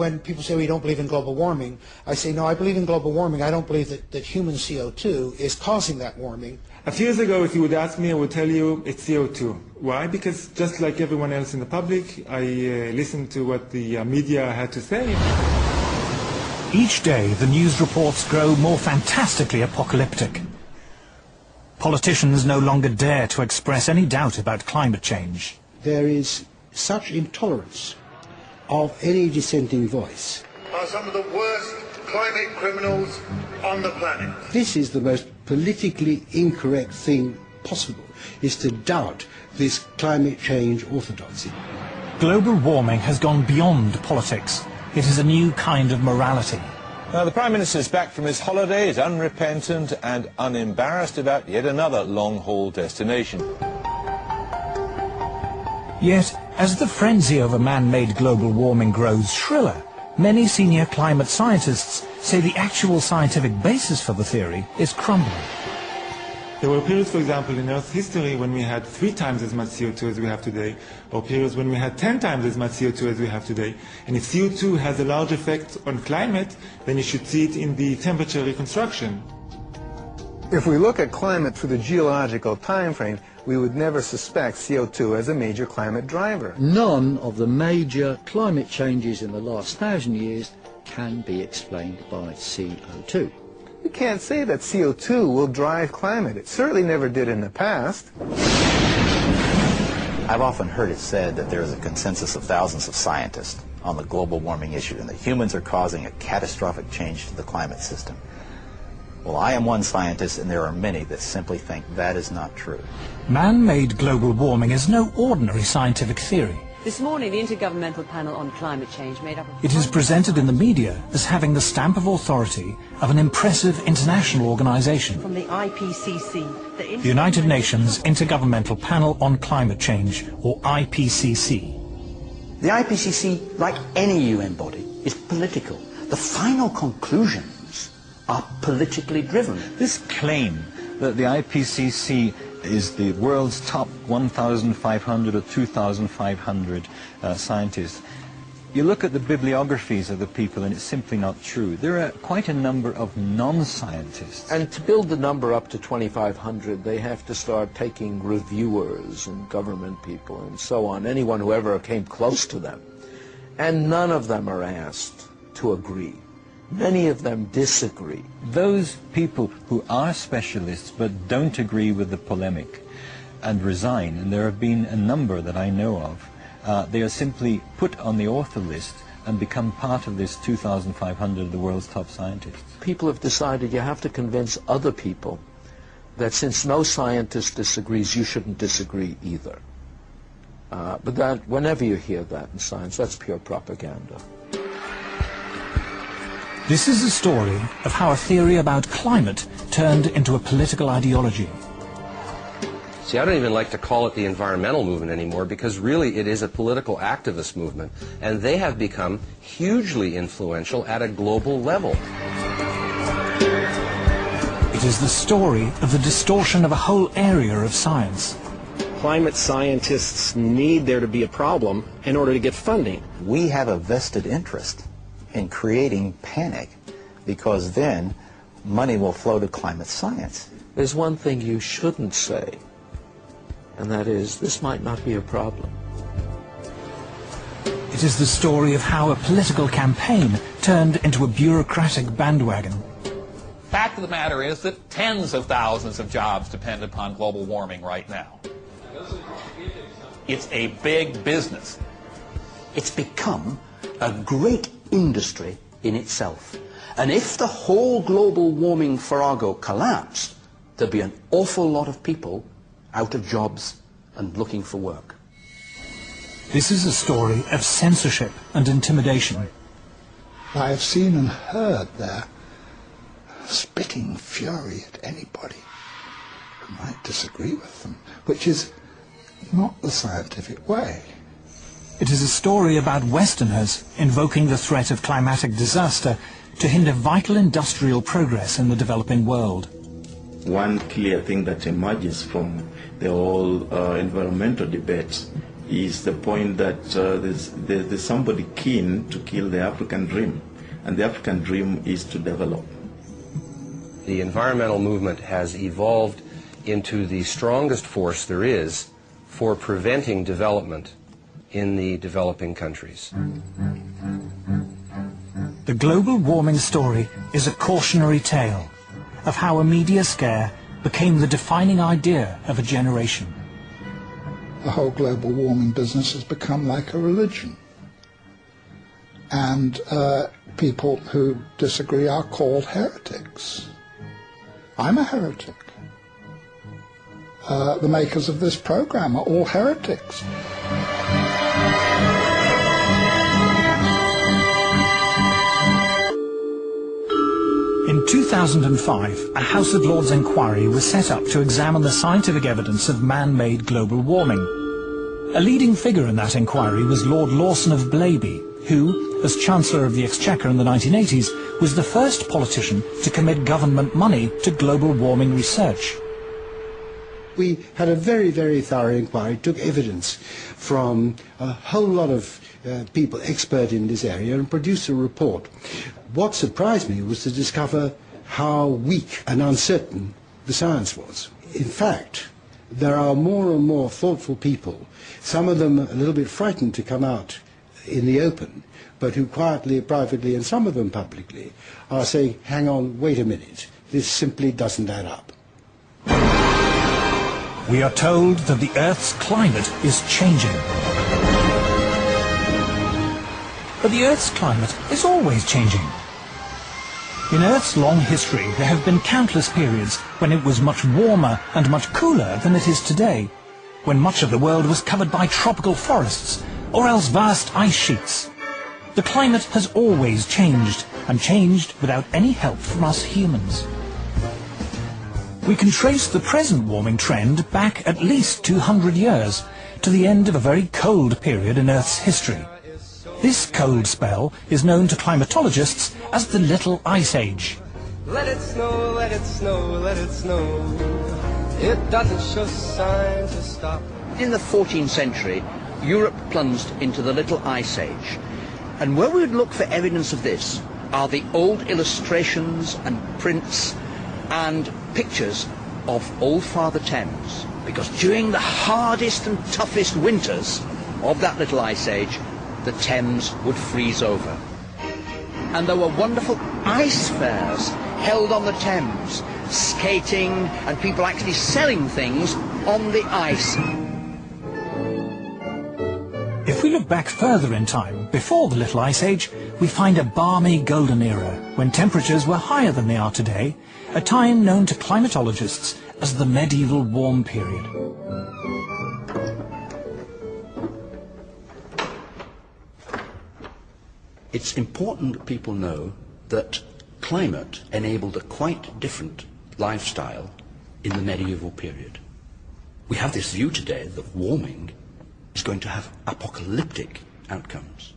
when people say we don't believe in global warming, I say, no, I believe in global warming. I don't believe that human CO2 is causing that warming. A few years ago, if you would ask me, I would tell you it's CO2. Why? Because just like everyone else in the public, I listened to what the media had to say. Each day, the news reports grow more fantastically apocalyptic. Politicians no longer dare to express any doubt about climate change. There is such intolerance of any dissenting voice. Are some of the worst climate criminals on the planet. This is the most politically incorrect thing possible, is to doubt this climate change orthodoxy. Global warming has gone beyond politics. It is a new kind of morality. Now, the Prime Minister is back from his holidays, unrepentant and unembarrassed about yet another long-haul destination. Yet, as the frenzy over man-made global warming grows shriller, many senior climate scientists say the actual scientific basis for the theory is crumbling. There were periods, for example, in Earth's history when we had 3 times as much CO2 as we have today, or periods when we had 10 times as much CO2 as we have today. And if CO2 has a large effect on climate, then you should see it in the temperature reconstruction. If we look at climate through the geological time frame, we would never suspect CO2 as a major climate driver. None of the major climate changes in the last 1,000 years can be explained by CO2. You can't say that CO2 will drive climate. It certainly never did in the past. I've often heard it said that there is a consensus of thousands of scientists on the global warming issue and that humans are causing a catastrophic change to the climate system. Well, I am one scientist, and there are many that simply think that is not true. Man-made global warming is no ordinary scientific theory. This morning, the Intergovernmental Panel on Climate Change made up of... It is presented in the media as having the stamp of authority of an impressive international organization. From the IPCC, the United Nations Intergovernmental Panel on Climate Change, or IPCC. The IPCC, like any UN body, is political. The final conclusions are politically driven. This claim that the IPCC is the world's top 1,500 or 2,500 scientists. You look at the bibliographies of the people and it's simply not true. There are quite a number of non-scientists. And to build the number up to 2,500, they have to start taking reviewers and government people and so on, anyone who ever came close to them. And none of them are asked to agree. Many of them disagree. Those people who are specialists but don't agree with the polemic and resign, and there have been a number that I know of, they are simply put on the author list and become part of this 2,500 of the world's top scientists. People have decided you have to convince other people that since no scientist disagrees, you shouldn't disagree either. But that, whenever you hear that in science, that's pure propaganda. This is a story of how a theory about climate turned into a political ideology. See, I don't even like to call it the environmental movement anymore because really it is a political activist movement, and they have become hugely influential at a global level. It is the story of the distortion of a whole area of science. Climate scientists need there to be a problem in order to get funding. We have a vested interest in creating panic, because then money will flow to climate science. There's one thing you shouldn't say, and that is, this might not be a problem. It is the story of how a political campaign turned into a bureaucratic bandwagon. Fact of the matter is that tens of thousands of jobs depend upon global warming right now. It's a big business. It's become a great industry in itself. And if the whole global warming farrago collapsed, there'd be an awful lot of people out of jobs and looking for work. This is a story of censorship and intimidation. I have seen and heard their spitting fury at anybody who might disagree with them, which is not the scientific way. It is a story about Westerners invoking the threat of climatic disaster to hinder vital industrial progress in the developing world. One clear thing that emerges from the whole environmental debate is the point that there's somebody keen to kill the African dream, and the African dream is to develop. The environmental movement has evolved into the strongest force there is for preventing development in the developing countries. The global warming story is a cautionary tale of how a media scare became the defining idea of a generation. The whole global warming business has become like a religion. And people who disagree are called heretics. I'm a heretic. The makers of this program are all heretics. In 2005, a House of Lords inquiry was set up to examine the scientific evidence of man-made global warming. A leading figure in that inquiry was Lord Lawson of Blaby, who, as Chancellor of the Exchequer in the 1980s, was the first politician to commit government money to global warming research. We had a very, very thorough inquiry, took evidence from a whole lot of people expert in this area and produced a report. What surprised me was to discover how weak and uncertain the science was. In fact, there are more and more thoughtful people, some of them a little bit frightened to come out in the open, but who quietly, privately, and some of them publicly, are saying, hang on, wait a minute, this simply doesn't add up. We are told that the Earth's climate is changing. But the Earth's climate is always changing. In Earth's long history, there have been countless periods when it was much warmer and much cooler than it is today, when much of the world was covered by tropical forests or else vast ice sheets. The climate has always changed, and changed without any help from us humans. We can trace the present warming trend back at least 200 years, to the end of a very cold period in Earth's history. This cold spell is known to climatologists as the Little Ice Age. Let it snow, let it snow, let it snow. It doesn't show signs to stop. In the 14th century, Europe plunged into the Little Ice Age. And where we would look for evidence of this are the old illustrations and prints and pictures of Old Father Thames. Because during the hardest and toughest winters of that Little Ice Age, the Thames would freeze over. And there were wonderful ice fairs held on the Thames, skating and people actually selling things on the ice. If we look back further in time, before the Little Ice Age, we find a balmy golden era, when temperatures were higher than they are today, a time known to climatologists as the medieval warm period. It's important that people know that climate enabled a quite different lifestyle in the medieval period. We have this view today that warming is going to have apocalyptic outcomes.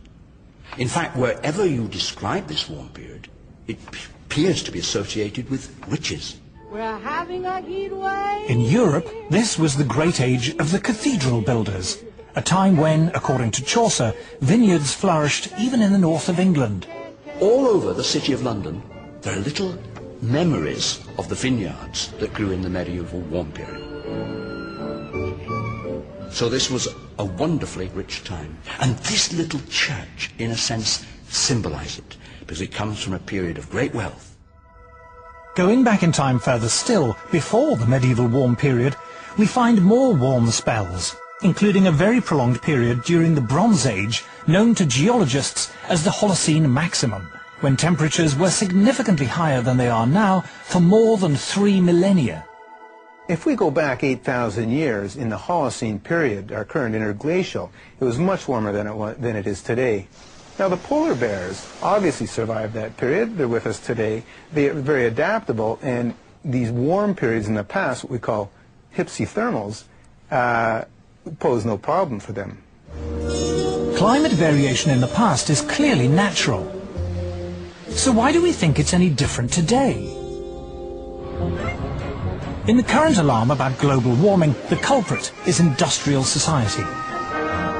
In fact, wherever you describe this warm period, it appears to be associated with witches. We're having a heat wave. In Europe, this was the great age of the cathedral builders, a time when, according to Chaucer, vineyards flourished even in the north of England. All over the city of London, there are little memories of the vineyards that grew in the medieval warm period. So this was a wonderfully rich time. And this little church, in a sense, symbolizes it, because it comes from a period of great wealth. Going back in time further still, before the medieval warm period, we find more warm spells, including a very prolonged period during the Bronze Age, known to geologists as the Holocene Maximum, when temperatures were significantly higher than they are now for more than 3 millennia. If we go back 8,000 years in the Holocene period, our current interglacial, it was much warmer than it is today. Now the polar bears obviously survived that period. They're with us today. They are very adaptable, and these warm periods in the past, what we call hypsithermals, pose no problem for them. Climate variation in the past is clearly natural. So why do we think it's any different today? In the current alarm about global warming, the culprit is industrial society.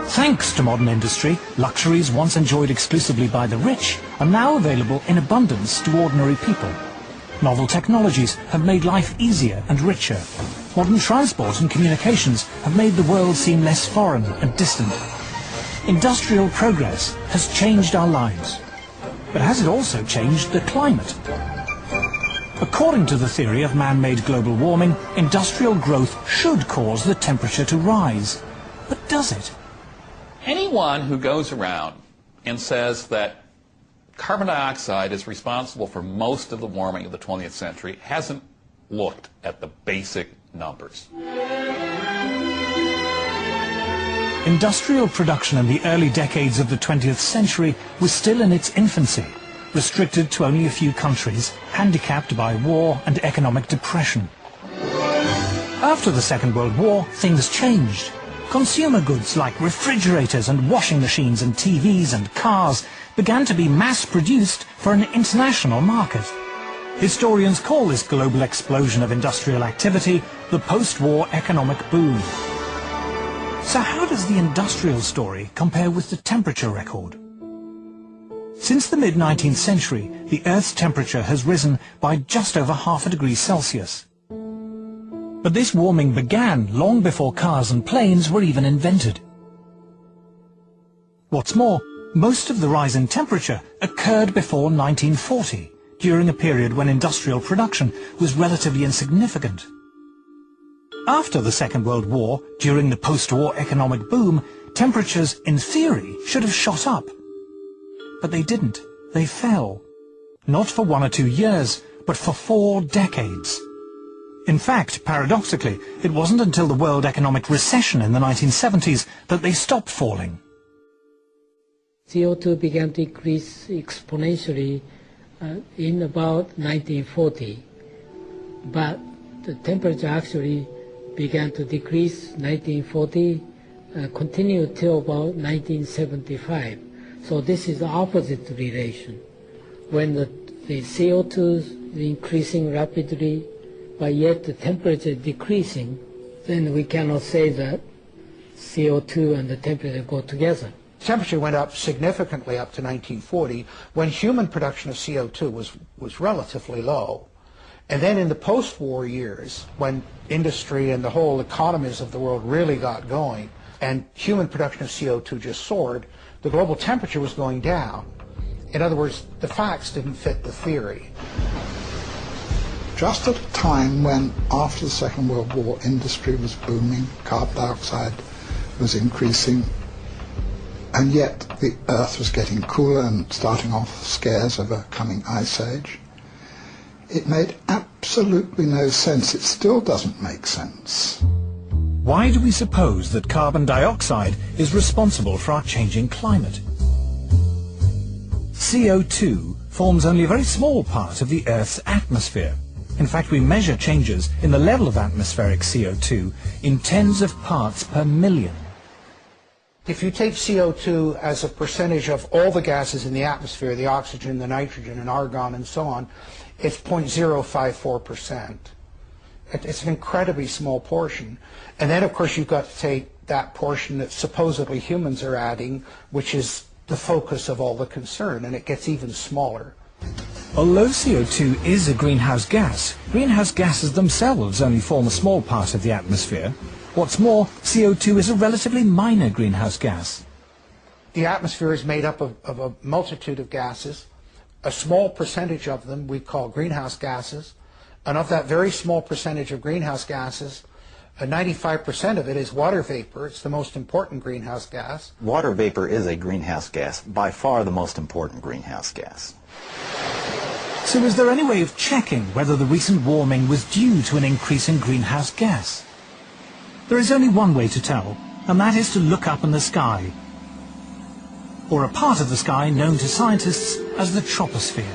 Thanks to modern industry, luxuries once enjoyed exclusively by the rich are now available in abundance to ordinary people. Novel technologies have made life easier and richer. Modern transport and communications have made the world seem less foreign and distant. Industrial progress has changed our lives. But has it also changed the climate? According to the theory of man-made global warming, industrial growth should cause the temperature to rise. But does it? Anyone who goes around and says that carbon dioxide is responsible for most of the warming of the 20th century hasn't looked at the basic numbers. Industrial production in the early decades of the 20th century was still in its infancy, restricted to only a few countries, handicapped by war and economic depression. After the Second World War, things changed. Consumer goods like refrigerators and washing machines and TVs and cars began to be mass-produced for an international market. Historians call this global explosion of industrial activity the post-war economic boom. So how does the industrial story compare with the temperature record? Since the mid-19th century, the Earth's temperature has risen by just over ½ degree Celsius. But this warming began long before cars and planes were even invented. What's more, most of the rise in temperature occurred before 1940, during a period when industrial production was relatively insignificant. After the Second World War, during the post-war economic boom, temperatures, in theory, should have shot up. But they didn't. They fell. Not for 1 or 2 years, but for 4 decades. In fact, paradoxically, it wasn't until the world economic recession in the 1970s that they stopped falling. CO2 began to increase exponentially in about 1940, but the temperature actually began to decrease 1940, continued till about 1975. So this is the opposite relation. When the CO2 is increasing rapidly, but yet the temperature decreasing, then we cannot say that CO2 and the temperature go together. Temperature went up significantly up to 1940 when human production of CO2 was relatively low. And then in the post-war years, when industry and the whole economies of the world really got going, and human production of CO2 just soared, the global temperature was going down. In other words, the facts didn't fit the theory. Just at a time when, after the Second World War, industry was booming, carbon dioxide was increasing, and yet the Earth was getting cooler and starting off scares of a coming ice age, it made absolutely no sense. It still doesn't make sense. Why do we suppose that carbon dioxide is responsible for our changing climate? CO2 forms only a very small part of the Earth's atmosphere. In fact, we measure changes in the level of atmospheric CO2 in tens of parts per million. If you take CO2 as a percentage of all the gases in the atmosphere, the oxygen, the nitrogen, and argon, and so on, it's 0.054%. It's an incredibly small portion. And then, of course, you've got to take that portion that supposedly humans are adding, which is the focus of all the concern, and it gets even smaller. Although CO2 is a greenhouse gas, greenhouse gases themselves only form a small part of the atmosphere. What's more, CO2 is a relatively minor greenhouse gas. The atmosphere is made up of a multitude of gases. A small percentage of them we call greenhouse gases. And of that very small percentage of greenhouse gases, 95% of it is water vapor. It's the most important greenhouse gas. Water vapor is a greenhouse gas, by far the most important greenhouse gas. So is there any way of checking whether the recent warming was due to an increase in greenhouse gas? There is only one way to tell, and that is to look up in the sky, or a part of the sky known to scientists as the troposphere.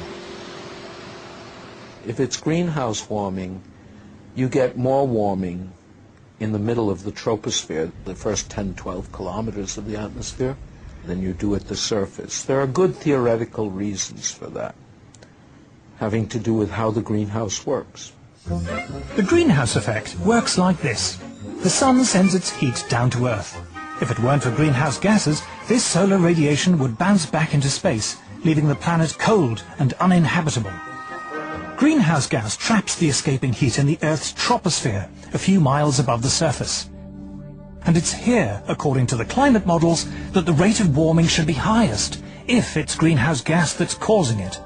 If it's greenhouse warming, you get more warming in the middle of the troposphere, the first 10, 12 kilometers of the atmosphere, than you do at the surface. There are good theoretical reasons for that, having to do with how the greenhouse works. The greenhouse effect works like this. The sun sends its heat down to Earth. If it weren't for greenhouse gases, this solar radiation would bounce back into space, leaving the planet cold and uninhabitable. Greenhouse gas traps the escaping heat in the Earth's troposphere, a few miles above the surface. And it's here, according to the climate models, that the rate of warming should be highest, if it's greenhouse gas that's causing it.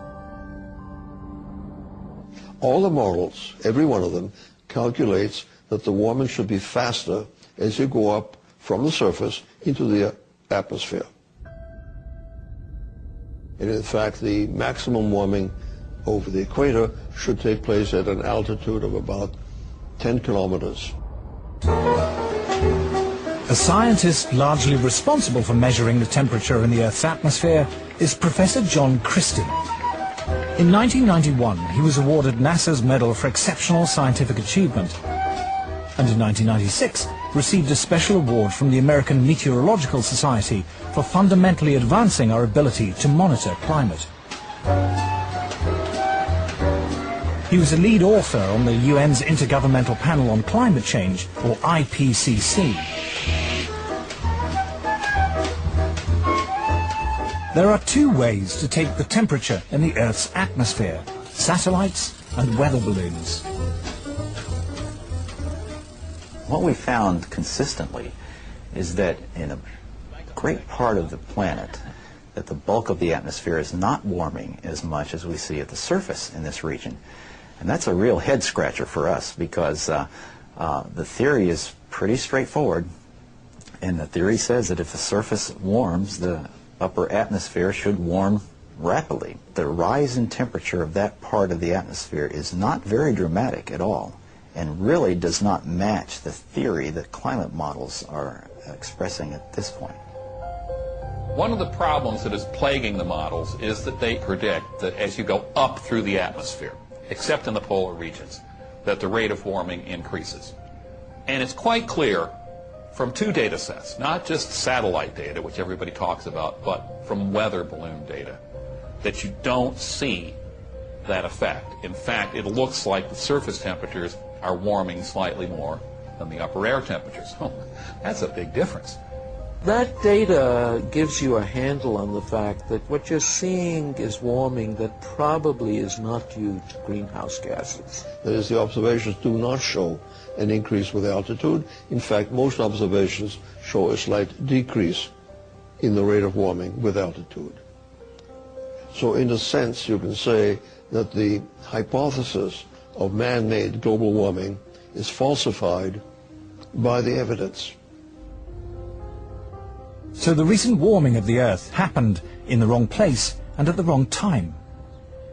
All the models, every one of them, calculates that the warming should be faster as you go up from the surface into the atmosphere. And in fact, the maximum warming over the equator should take place at an altitude of about 10 kilometers. A scientist largely responsible for measuring the temperature in the Earth's atmosphere is Professor John Christie. In 1991, he was awarded NASA's Medal for Exceptional Scientific Achievement, and in 1996 received a special award from the American Meteorological Society for fundamentally advancing our ability to monitor climate. He was a lead author on the UN's Intergovernmental Panel on Climate Change, or IPCC. There are two ways to take the temperature in the Earth's atmosphere: satellites and weather balloons. What we found consistently is that in a great part of the planet, that the bulk of the atmosphere is not warming as much as we see at the surface in this region. And that's a real head scratcher for us, because the theory is pretty straightforward, and the theory says that if the surface warms, the upper atmosphere should warm rapidly. The rise in temperature of that part of the atmosphere is not very dramatic at all, and really does not match the theory that climate models are expressing at this point. One of the problems that is plaguing the models is that they predict that as you go up through the atmosphere, except in the polar regions, that the rate of warming increases. And it's quite clear from two data sets, not just satellite data, which everybody talks about, but from weather balloon data, that you don't see that effect. In fact, it looks like the surface temperatures are warming slightly more than the upper air temperatures. Oh, that's a big difference. That data gives you a handle on the fact that what you're seeing is warming that probably is not due to greenhouse gases. That is, the observations do not show an increase with altitude. In fact, most observations show a slight decrease in the rate of warming with altitude. So in a sense, you can say that the hypothesis of man-made global warming is falsified by the evidence. So the recent warming of the Earth happened in the wrong place and at the wrong time.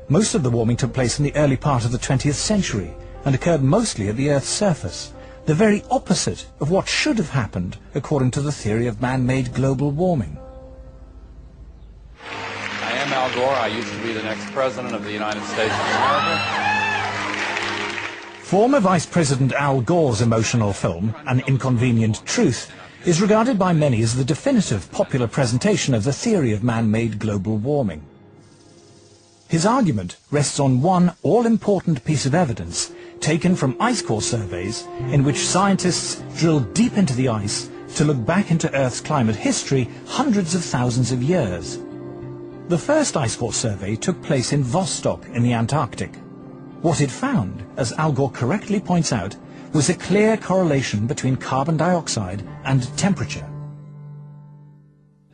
Most of the warming took place in the early part of the 20th century and occurred mostly at the Earth's surface, the very opposite of what should have happened according to the theory of man-made global warming. I am Al Gore. I used to be the next president of the United States of America. Former Vice President Al Gore's emotional film, An Inconvenient Truth, is regarded by many as the definitive popular presentation of the theory of man-made global warming. His argument rests on one all-important piece of evidence taken from ice core surveys in which scientists drilled deep into the ice to look back into Earth's climate history hundreds of thousands of years. The first ice core survey took place in Vostok in the Antarctic. What it found, as Al Gore correctly points out, was a clear correlation between carbon dioxide and temperature.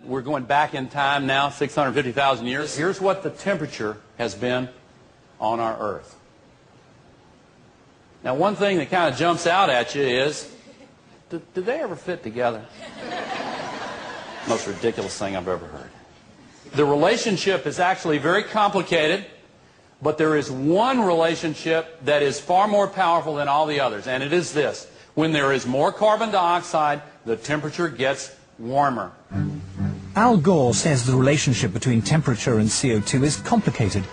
We're going back in time now, 650,000 years. Here's what the temperature has been on our Earth. Now, one thing that kind of jumps out at you is, did they ever fit together? Most ridiculous thing I've ever heard. The relationship is actually very complicated, but there is one relationship that is far more powerful than all the others, and it is this. When there is more carbon dioxide, the temperature gets warmer. Al Gore says the relationship between temperature and CO2 is complicated,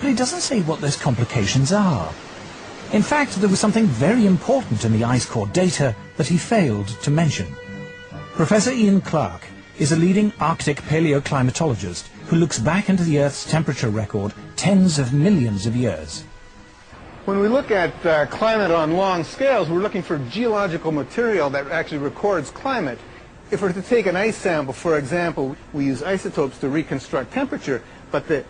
but he doesn't say what those complications are. In fact, there was something very important in the ice core data that he failed to mention. Professor Ian Clark is a leading Arctic paleoclimatologist who looks back into the Earth's temperature record tens of millions of years. When we look at climate on long scales, we're looking for geological material that actually records climate. If we're to take an ice sample, for example, we use isotopes to reconstruct temperature, but the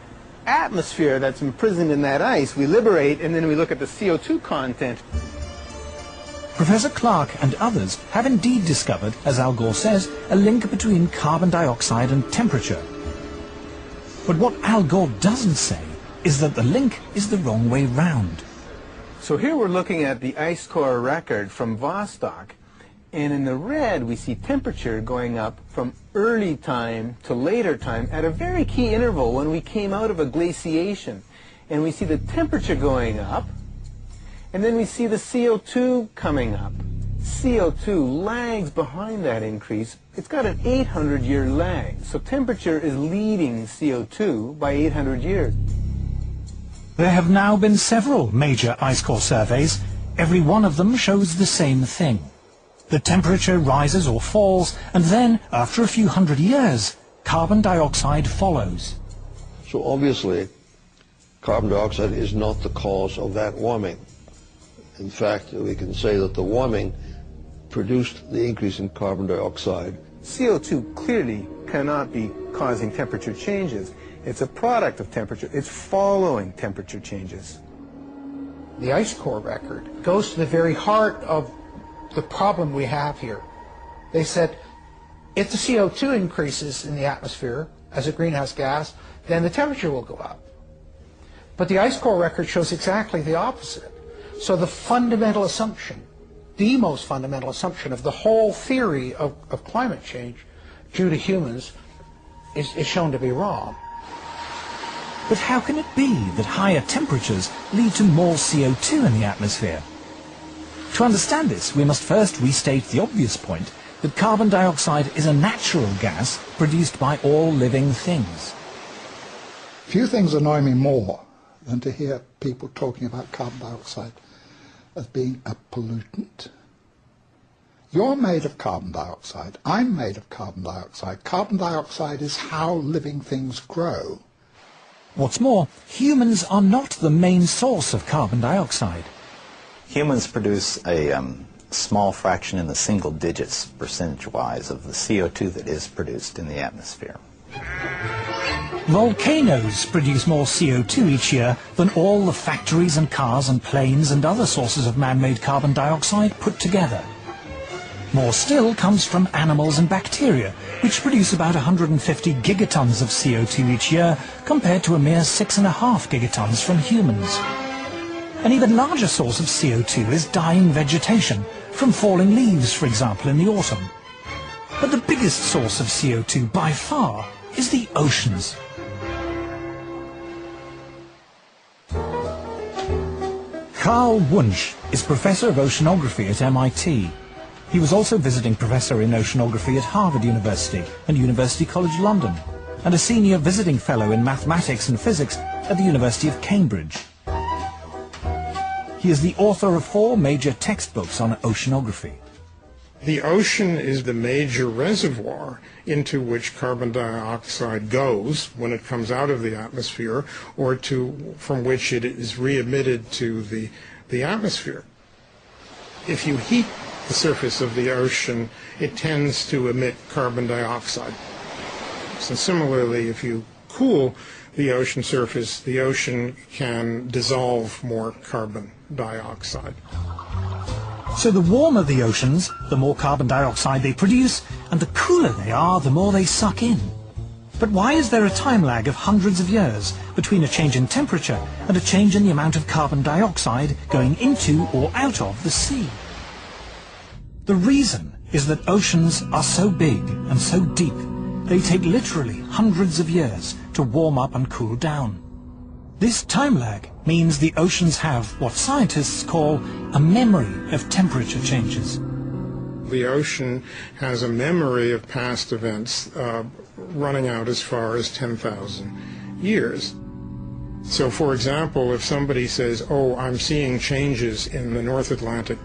atmosphere that's imprisoned in that ice, we liberate, and then we look at the CO2 content. Professor Clark and others have indeed discovered, as Al Gore says, a link between carbon dioxide and temperature. But what Al Gore doesn't say is that the link is the wrong way round. So here we're looking at the ice core record from Vostok, and in the red we see temperature going up from early time to later time at a very key interval when we came out of a glaciation. And we see the temperature going up, and then we see the CO2 coming up. CO2 lags behind that increase. It's got an 800-year lag, so temperature is leading CO2 by 800 years. There have now been several major ice core surveys. Every one of them shows the same thing. The temperature rises or falls, and then, after a few hundred years, carbon dioxide follows. So obviously, carbon dioxide is not the cause of that warming. In fact, we can say that the warming produced the increase in carbon dioxide. CO2 clearly cannot be causing temperature changes. It's a product of temperature. It's following temperature changes. The ice core record goes to the very heart of the problem we have here. They said, if the CO2 increases in the atmosphere as a greenhouse gas, then the temperature will go up. But the ice core record shows exactly the opposite. So the fundamental assumption, the most fundamental assumption of the whole theory of climate change due to humans is shown to be wrong. But how can it be that higher temperatures lead to more CO2 in the atmosphere? To understand this, we must first restate the obvious point that carbon dioxide is a natural gas produced by all living things. Few things annoy me more than to hear people talking about carbon dioxide as being a pollutant. You're made of carbon dioxide. I'm made of carbon dioxide. Carbon dioxide is how living things grow. What's more, humans are not the main source of carbon dioxide. Humans produce a small fraction in the single digits percentage-wise of the CO2 that is produced in the atmosphere. Volcanoes produce more CO2 each year than all the factories and cars and planes and other sources of man-made carbon dioxide put together. More still comes from animals and bacteria, which produce about 150 gigatons of CO2 each year, compared to a mere 6.5 gigatons from humans. An even larger source of CO2 is dying vegetation, from falling leaves, for example, in the autumn. But the biggest source of CO2 by far is the oceans. Carl Wunsch is Professor of Oceanography at MIT. He was also visiting Professor in Oceanography at Harvard University and University College London, and a Senior Visiting Fellow in Mathematics and Physics at the University of Cambridge. He is the author of 4 major textbooks on oceanography. The ocean is the major reservoir into which carbon dioxide goes when it comes out of the atmosphere, or from which it is re-emitted to the atmosphere. If you heat the surface of the ocean, it tends to emit carbon dioxide. So similarly, if you cool the ocean surface, the ocean can dissolve more carbon dioxide. So the warmer the oceans, the more carbon dioxide they produce, and the cooler they are, the more they suck in. But why is there a time lag of hundreds of years between a change in temperature and a change in the amount of carbon dioxide going into or out of the sea? The reason is that oceans are so big and so deep, they take literally hundreds of years to warm up and cool down. This time lag means the oceans have what scientists call a memory of temperature changes. The ocean has a memory of past events running out as far as 10,000 years. So, for example, if somebody says, oh, I'm seeing changes in the North Atlantic,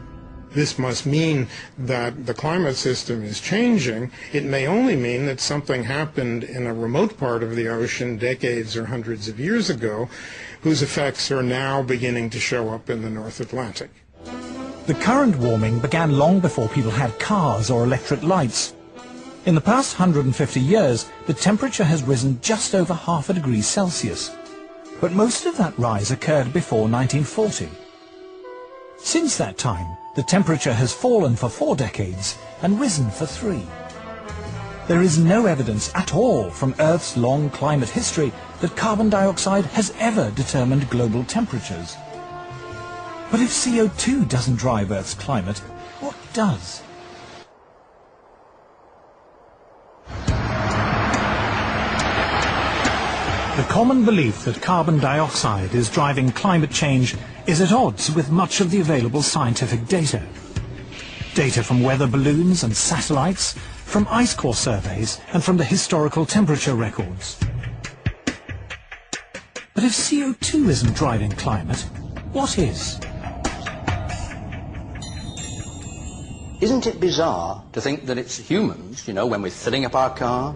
this must mean that the climate system is changing. It may only mean that something happened in a remote part of the ocean decades or hundreds of years ago, whose effects are now beginning to show up in the North Atlantic. The current warming began long before people had cars or electric lights. In the past 150 years, the temperature has risen just over half a degree Celsius. But most of that rise occurred before 1940. Since that time, the temperature has fallen for 4 decades and risen for 3. There is no evidence at all from Earth's long climate history that carbon dioxide has ever determined global temperatures. But if CO2 doesn't drive Earth's climate, what does? The common belief that carbon dioxide is driving climate change is at odds with much of the available scientific data. Data from weather balloons and satellites, from ice core surveys, and from the historical temperature records. But if CO2 isn't driving climate, what is? Isn't it bizarre to think that it's humans, you know, when we're filling up our car,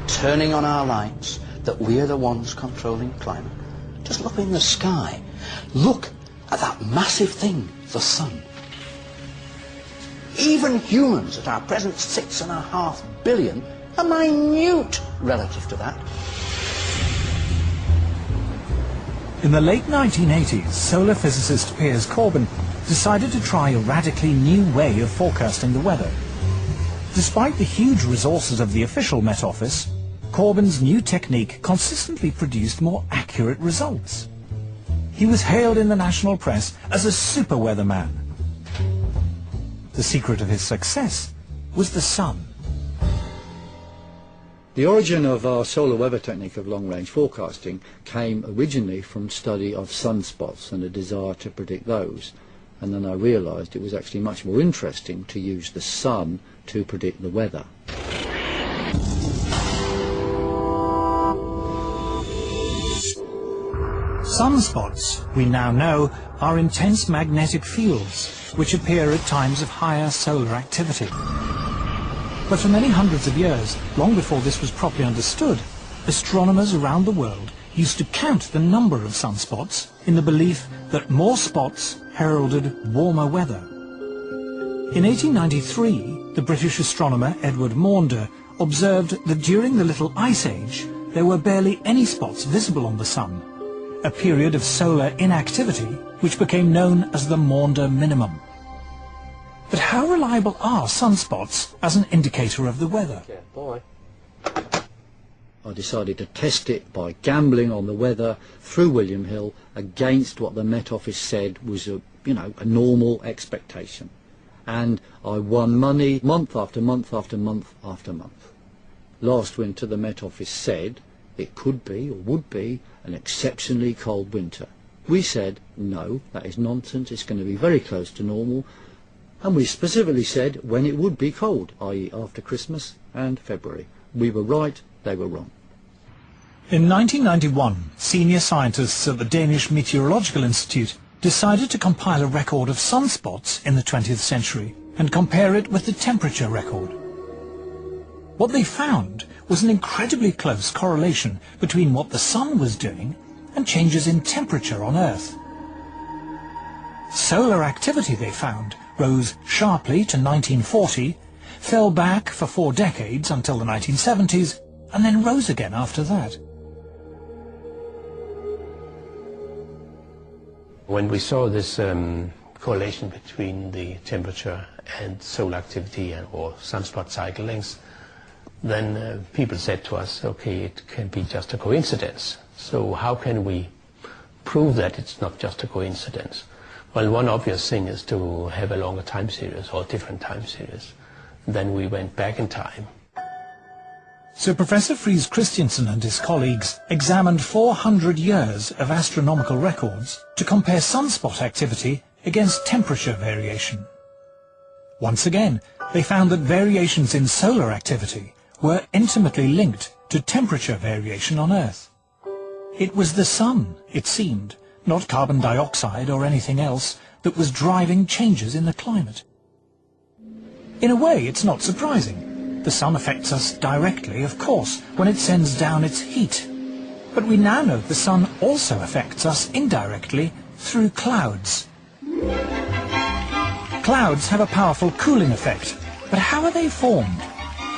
turning on our lights, that we're the ones controlling climate? Just look in the sky. Look at that massive thing, the sun. Even humans at our present 6.5 billion are minute relative to that. In the late 1980s, solar physicist Piers Corbyn decided to try a radically new way of forecasting the weather. Despite the huge resources of the official Met Office, Corbyn's new technique consistently produced more accurate results. He was hailed in the national press as a super weatherman. The secret of his success was the sun. The origin of our solar weather technique of long-range forecasting came originally from study of sunspots and a desire to predict those. And then I realised it was actually much more interesting to use the sun to predict the weather. Sunspots, we now know, are intense magnetic fields which appear at times of higher solar activity. But for many hundreds of years, long before this was properly understood, astronomers around the world used to count the number of sunspots in the belief that more spots heralded warmer weather. In 1893, the British astronomer Edward Maunder observed that during the Little Ice Age, there were barely any spots visible on the sun, a period of solar inactivity which became known as the Maunder minimum. But how reliable are sunspots as an indicator of the weather? I decided to test it by gambling on the weather through William Hill against what the Met Office said was a normal expectation. And I won money month after month after month after month. Last winter the Met Office said it could be or would be an exceptionally cold winter. We said, no, that is nonsense, it's going to be very close to normal. And we specifically said when it would be cold, i.e. after Christmas and February. We were right, they were wrong. In 1991, senior scientists at the Danish Meteorological Institute decided to compile a record of sunspots in the 20th century and compare it with the temperature record. What they found was an incredibly close correlation between what the sun was doing and changes in temperature on Earth. Solar activity, they found, rose sharply to 1940, fell back for 4 decades until the 1970s, and then rose again after that. When we saw this correlation between the temperature and solar activity or sunspot cycle lengths, then people said to us, okay, it can be just a coincidence. So how can we prove that it's not just a coincidence? Well, one obvious thing is to have a longer time series or different time series. Then we went back in time. So Professor Friis Christiansen and his colleagues examined 400 years of astronomical records to compare sunspot activity against temperature variation. Once again, they found that variations in solar activity were intimately linked to temperature variation on Earth. It was the sun, it seemed, not carbon dioxide or anything else, that was driving changes in the climate. In a way, it's not surprising. The sun affects us directly, of course, when it sends down its heat. But we now know the sun also affects us indirectly through clouds. Clouds have a powerful cooling effect, but how are they formed?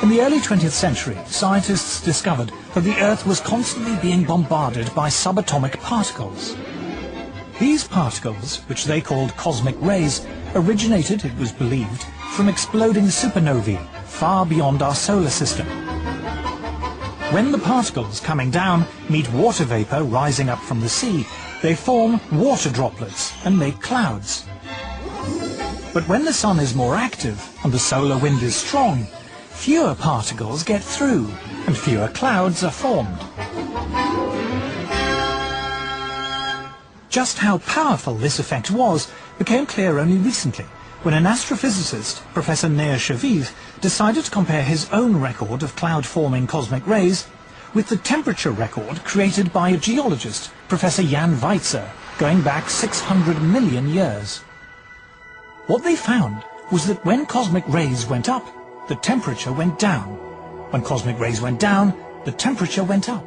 In the early 20th century, scientists discovered that the Earth was constantly being bombarded by subatomic particles. These particles, which they called cosmic rays, originated, it was believed, from exploding supernovae far beyond our solar system. When the particles coming down meet water vapor rising up from the sea, they form water droplets and make clouds. But when the sun is more active and the solar wind is strong, fewer particles get through and fewer clouds are formed. Just how powerful this effect was became clear only recently, when an astrophysicist, Professor Nir Shaviv, decided to compare his own record of cloud-forming cosmic rays with the temperature record created by a geologist, Professor Jan Weitzer, going back 600 million years. What they found was that when cosmic rays went up, the temperature went down. When cosmic rays went down, the temperature went up.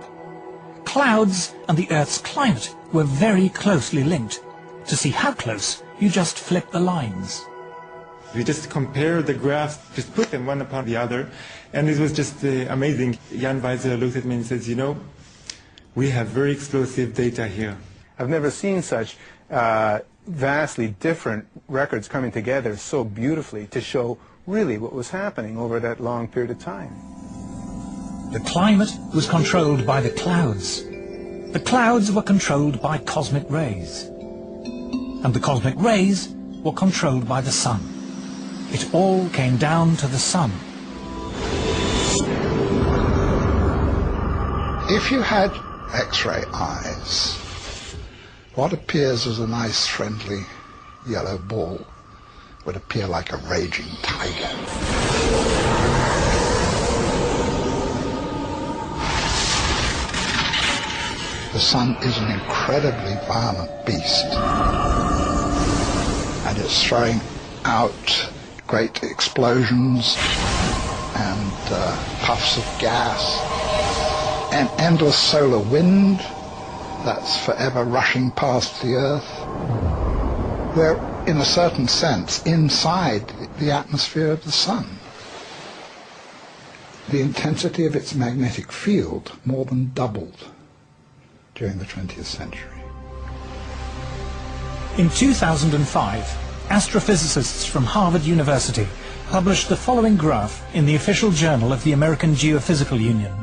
Clouds and the Earth's climate were very closely linked. To see how close, you just flip the lines. We just compared the graphs, just put them one upon the other, and it was just amazing. Jan Weitzer looked at me and says, you know, we have very explosive data here. I've never seen such vastly different records coming together so beautifully to show really what was happening over that long period of time. The climate was controlled by the clouds. The clouds were controlled by cosmic rays. And the cosmic rays were controlled by the sun. It all came down to the sun. If you had X-ray eyes, what appears as a nice, friendly yellow ball would appear like a raging tiger. The sun is an incredibly violent beast, and it's throwing out great explosions and puffs of gas, an endless solar wind that's forever rushing past the Earth. We're, in a certain sense, inside the atmosphere of the sun. The intensity of its magnetic field more than doubled during the 20th century. In 2005, astrophysicists from Harvard University published the following graph in the official journal of the American Geophysical Union.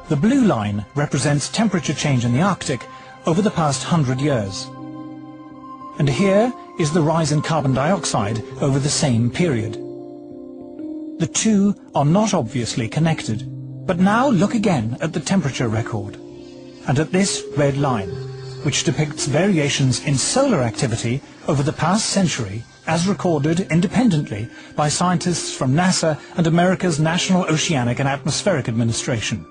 The blue line represents temperature change in the Arctic over the past 100 years. And here is the rise in carbon dioxide over the same period. The two are not obviously connected, but now look again at the temperature record, and at this red line, which depicts variations in solar activity over the past century as recorded independently by scientists from NASA and America's National Oceanic and Atmospheric Administration.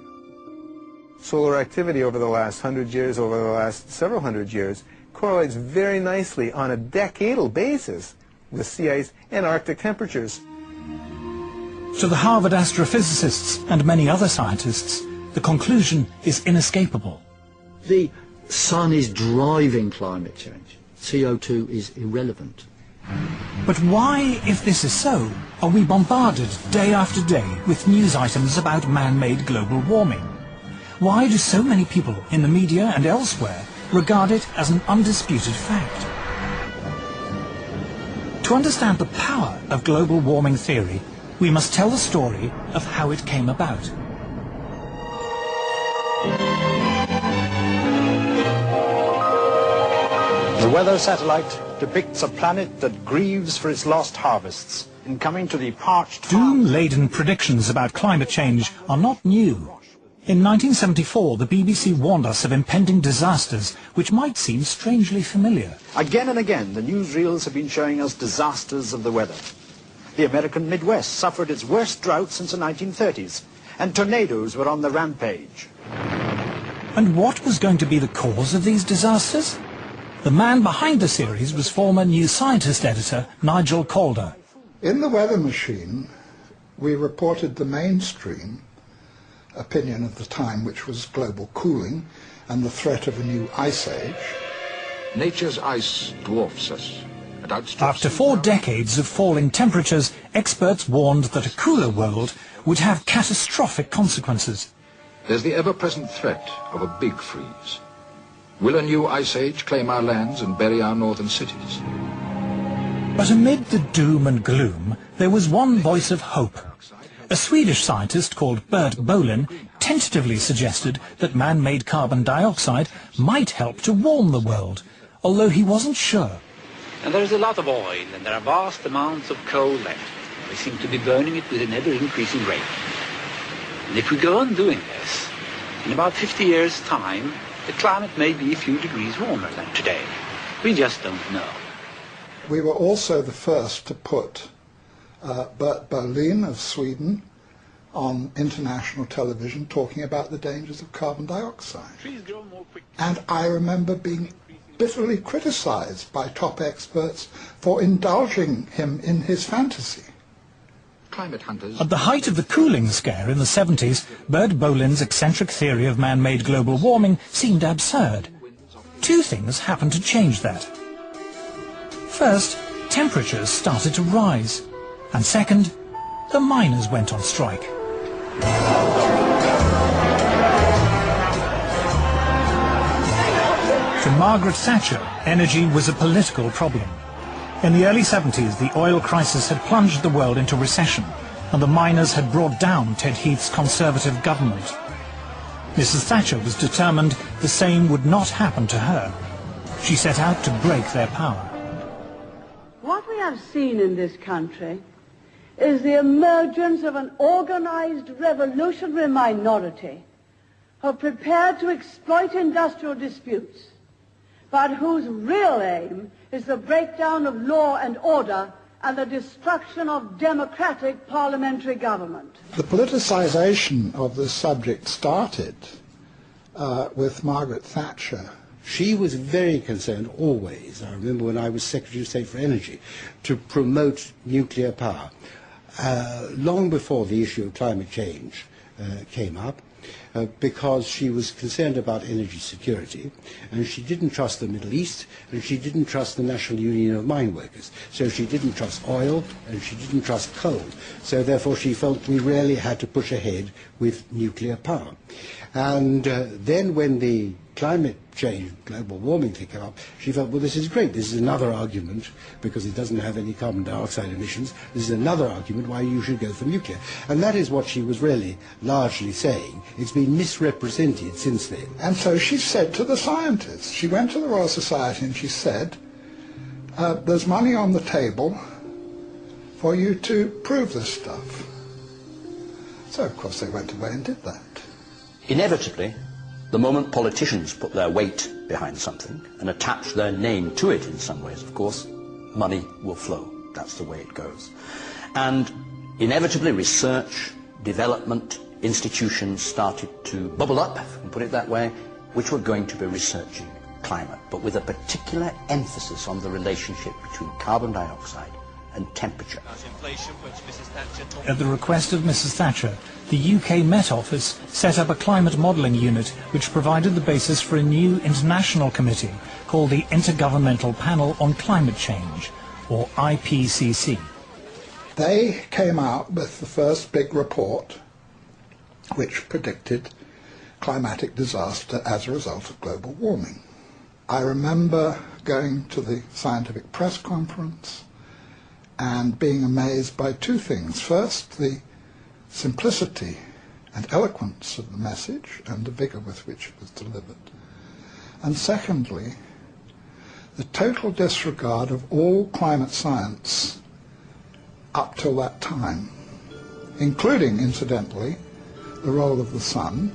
Solar activity over the last 100 years, over the last several hundred years, correlates very nicely on a decadal basis with sea ice and Arctic temperatures. To the Harvard astrophysicists and many other scientists, the conclusion is inescapable. The sun is driving climate change. CO2 is irrelevant. But why, if this is so, are we bombarded day after day with news items about man-made global warming? Why do so many people in the media and elsewhere regard it as an undisputed fact? To understand the power of global warming theory, we must tell the story of how it came about. The weather satellite depicts a planet that grieves for its lost harvests in coming to the parched... Doom-laden predictions about climate change are not new. In 1974, the BBC warned us of impending disasters which might seem strangely familiar. Again and again, the newsreels have been showing us disasters of the weather. The American Midwest suffered its worst drought since the 1930s, and tornadoes were on the rampage. And what was going to be the cause of these disasters? The man behind the series was former New Scientist editor Nigel Calder. In the Weather Machine, we reported the mainstream opinion of the time, which was global cooling and the threat of a new ice age. Nature's ice dwarfs us. After 4 decades of falling temperatures, experts warned that a cooler world would have catastrophic consequences. There's the ever-present threat of a big freeze. Will a new ice age claim our lands and bury our northern cities? But amid the doom and gloom, there was one voice of hope. A Swedish scientist called Bert Bolin tentatively suggested that man-made carbon dioxide might help to warm the world, although he wasn't sure. And there's a lot of oil, and there are vast amounts of coal left. We seem to be burning it with an ever-increasing rate. And if we go on doing this, in about 50 years' time, the climate may be a few degrees warmer than today. We just don't know. We were also the first to put Bert Bolin of Sweden on international television talking about the dangers of carbon dioxide. And I remember being bitterly criticized by top experts for indulging him in his fantasy. Climate hunters. At the height of the cooling scare in the 70s, Bert Bolin's eccentric theory of man-made global warming seemed absurd. Two things happened to change that. First, temperatures started to rise. And second, the miners went on strike. To Margaret Thatcher, energy was a political problem. In the early 70s, the oil crisis had plunged the world into recession, and the miners had brought down Ted Heath's Conservative government. Mrs. Thatcher was determined the same would not happen to her. She set out to break their power. What we have seen in this country is the emergence of an organized revolutionary minority who are prepared to exploit industrial disputes, but whose real aim is the breakdown of law and order and the destruction of democratic parliamentary government. The politicization of this subject started with Margaret Thatcher. She was very concerned always, I remember when I was Secretary of State for Energy, to promote nuclear power. Long before the issue of climate change came up, because she was concerned about energy security, and she didn't trust the Middle East, and she didn't trust the National Union of Mine Workers. So she didn't trust oil, and she didn't trust coal. So therefore she felt we really had to push ahead with nuclear power. And then when the climate change, global warming thing came up, she felt, well, this is great. This is another argument, because it doesn't have any carbon dioxide emissions. This is another argument why you should go for nuclear. And that is what she was really largely saying. It's been misrepresented since then. And so she said to the scientists, she went to the Royal Society and she said, there's money on the table for you to prove this stuff. So, of course, they went away and did that. Inevitably, the moment politicians put their weight behind something and attach their name to it in some ways, of course, money will flow. That's the way it goes. And inevitably, research, development, institutions started to bubble up, if we can put it that way, which were going to be researching climate, but with a particular emphasis on the relationship between carbon dioxide and temperature. At the request of Mrs. Thatcher, the UK Met Office set up a climate modelling unit which provided the basis for a new international committee called the Intergovernmental Panel on Climate Change, or IPCC. They came out with the first big report which predicted climatic disaster as a result of global warming. I remember going to the scientific press conference and being amazed by two things. First, the simplicity and eloquence of the message and the vigour with which it was delivered. And secondly, the total disregard of all climate science up till that time, including, incidentally, the role of the sun,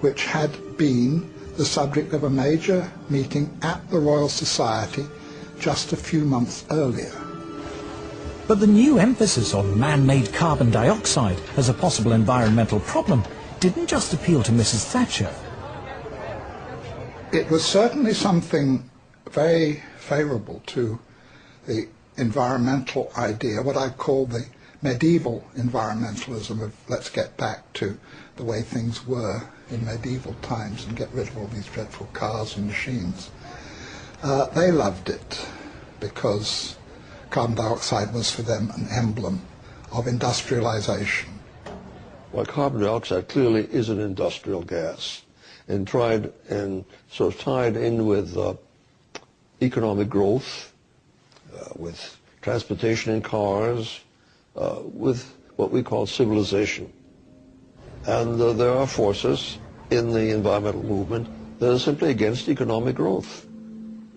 which had been the subject of a major meeting at the Royal Society just a few months earlier. But the new emphasis on man-made carbon dioxide as a possible environmental problem didn't just appeal to Mrs. Thatcher. It was certainly something very favourable to the environmental idea, what I call the medieval environmentalism of let's get back to the way things were in medieval times and get rid of all these dreadful cars and machines. They loved it because carbon dioxide was for them an emblem of industrialization Well, carbon dioxide clearly is an industrial gas, and sort of tied in with economic growth, with transportation in cars, with what we call civilization. And there are forces in the environmental movement that are simply against economic growth.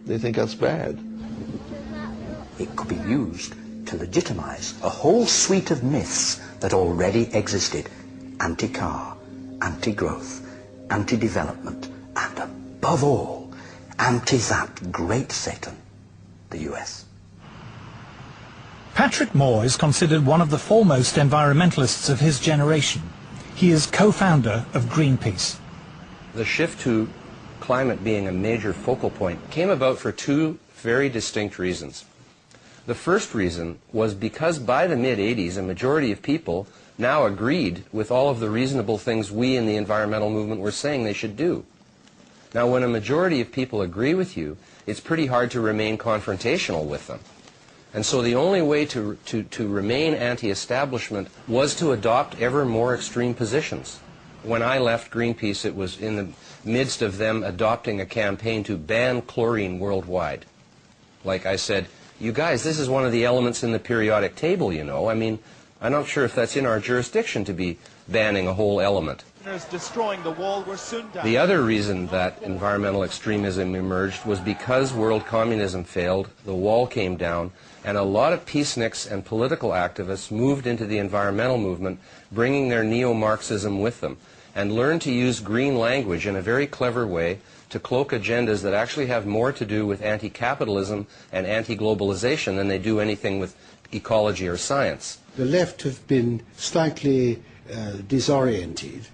They think that's bad. It could be used to legitimize a whole suite of myths that already existed: anti-car, anti-growth, anti-development, and above all, anti that great Satan, the US. Patrick Moore is considered one of the foremost environmentalists of his generation. He is co-founder of Greenpeace. The shift to climate being a major focal point came about for two very distinct reasons. The first reason was because by the mid-'80s, a majority of people now agreed with all of the reasonable things we in the environmental movement were saying they should do. Now, when a majority of people agree with you, it's pretty hard to remain confrontational with them. And so the only way to remain anti-establishment was to adopt ever more extreme positions. When I left Greenpeace, it was in the midst of them adopting a campaign to ban chlorine worldwide. Like I said, you guys, this is one of the elements in the periodic table, you know. I mean, I'm not sure if that's in our jurisdiction to be banning a whole element. Destroying the wall were soon down. The other reason that environmental extremism emerged was because world communism failed, the wall came down, and a lot of peaceniks and political activists moved into the environmental movement, bringing their neo-Marxism with them, and learned to use green language in a very clever way to cloak agendas that actually have more to do with anti-capitalism and anti-globalization than they do anything with ecology or science. The left have been slightly disoriented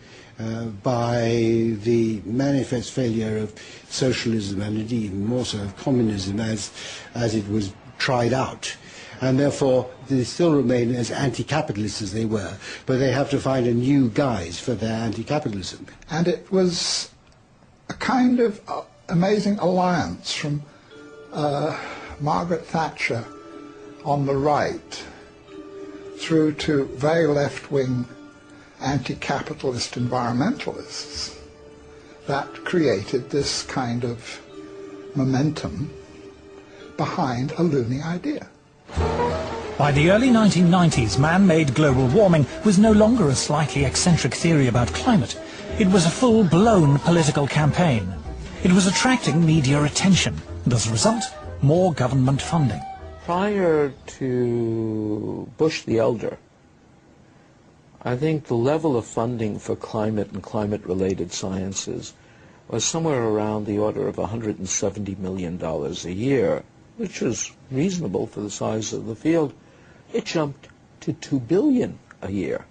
by the manifest failure of socialism and indeed even more so of communism as it was tried out. And therefore they still remain as anti-capitalist as they were, but they have to find a new guise for their anti-capitalism. And it was a kind of amazing alliance from Margaret Thatcher on the right through to very left-wing anti-capitalist environmentalists that created this kind of momentum behind a loony idea. By the early 1990s, man-made global warming was no longer a slightly eccentric theory about climate. It was a full-blown political campaign. It was attracting media attention, and as a result, more government funding. Prior to Bush the Elder, I think the level of funding for climate and climate-related sciences was somewhere around the order of $170 million a year, which was reasonable for the size of the field. It jumped to $2 billion a year,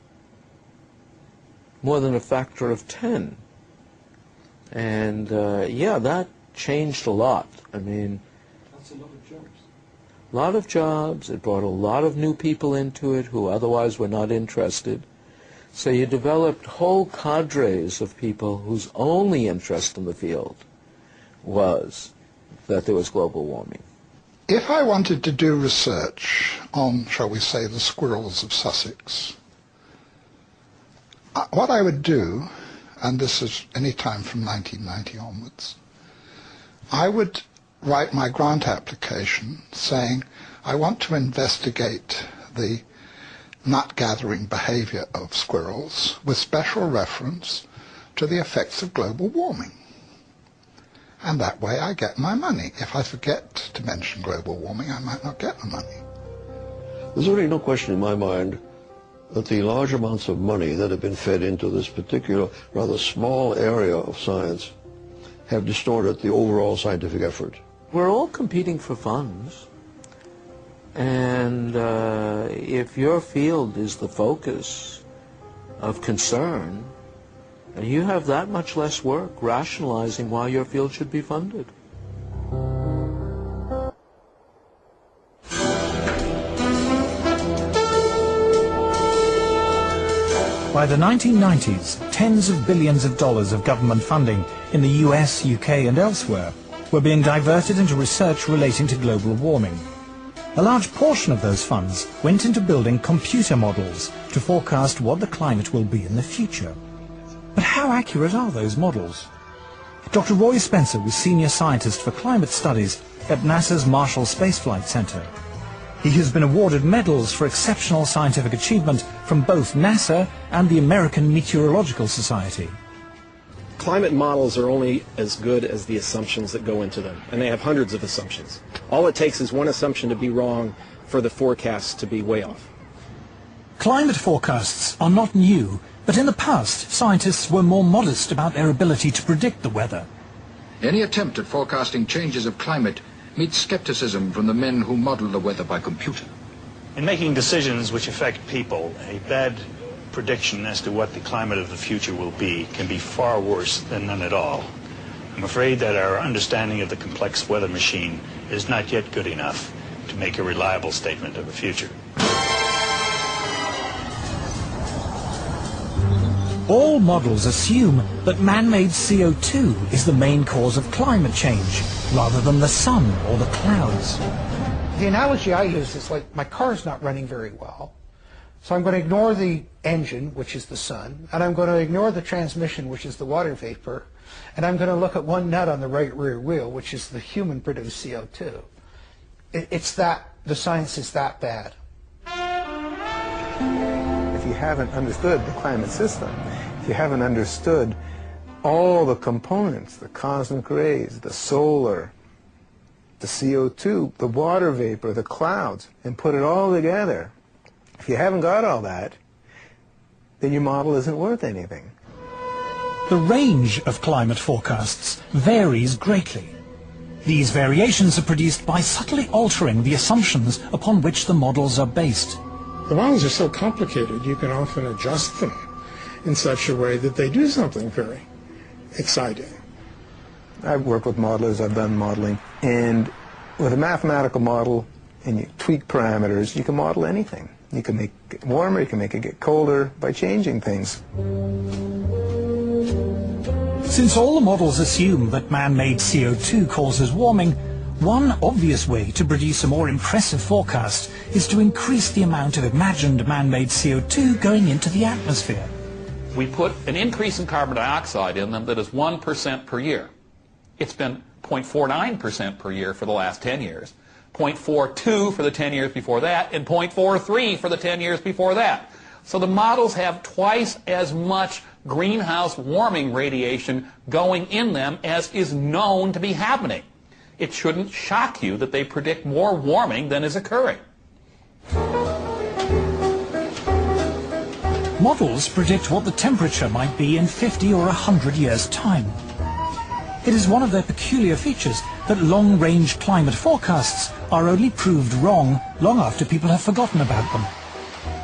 more than a factor of 10. And yeah, that changed a lot. I mean, that's a lot of jobs. A lot of jobs. It brought a lot of new people into it who otherwise were not interested. So you developed whole cadres of people whose only interest in the field was that there was global warming. If I wanted to do research on, shall we say, the squirrels of Sussex, what I would do, and this is any time from 1990 onwards, I would write my grant application saying, I want to investigate the nut-gathering behavior of squirrels with special reference to the effects of global warming. And that way I get my money. If I forget to mention global warming, I might not get the money. There's really no question in my mind that the large amounts of money that have been fed into this particular, rather small area of science have distorted the overall scientific effort. We're all competing for funds. And if your field is the focus of concern, you have that much less work rationalizing why your field should be funded. By the 1990s, tens of billions of dollars of government funding in the US, UK and elsewhere were being diverted into research relating to global warming. A large portion of those funds went into building computer models to forecast what the climate will be in the future. But how accurate are those models? Dr. Roy Spencer was Senior Scientist for Climate Studies at NASA's Marshall Space Flight Center. He has been awarded medals for exceptional scientific achievement from both NASA and the American Meteorological Society. Climate models are only as good as the assumptions that go into them, and they have hundreds of assumptions. All it takes is one assumption to be wrong for the forecasts to be way off. Climate forecasts are not new, but in the past, scientists were more modest about their ability to predict the weather. Any attempt at forecasting changes of climate meets skepticism from the men who model the weather by computer. In making decisions which affect people, a bad prediction as to what the climate of the future will be can be far worse than none at all. I'm afraid that our understanding of the complex weather machine is not yet good enough to make a reliable statement of the future. All models assume that man-made CO2 is the main cause of climate change, rather than the sun or the clouds. The analogy I use is like my car's not running very well. So I'm going to ignore the engine, which is the sun, and I'm going to ignore the transmission, which is the water vapor, and I'm going to look at one nut on the right rear wheel, which is the human-produced CO2. It's that, the science is that bad. If you haven't understood the climate system, if you haven't understood all the components, the cosmic rays, the solar, the CO2, the water vapor, the clouds, and put it all together, if you haven't got all that, then your model isn't worth anything. The range of climate forecasts varies greatly. These variations are produced by subtly altering the assumptions upon which the models are based. The models are so complicated, you can often adjust them in such a way that they do something very exciting. I've worked with modelers, I've done modeling, and with a mathematical model and you tweak parameters, you can model anything. You can make it warmer, you can make it get colder by changing things. Since all the models assume that man-made CO2 causes warming, one obvious way to produce a more impressive forecast is to increase the amount of imagined man-made CO2 going into the atmosphere. We put an increase in carbon dioxide in them that is 1% per year. It's been 0.49% per year for the last 10 years. 0.42 for the 10 years before that, and 0.43 for the 10 years before that. So the models have twice as much greenhouse warming radiation going in them as is known to be happening. It shouldn't shock you that they predict more warming than is occurring. Models predict what the temperature might be in 50 or 100 years' time. It is one of their peculiar features that long-range climate forecasts are only proved wrong long after people have forgotten about them.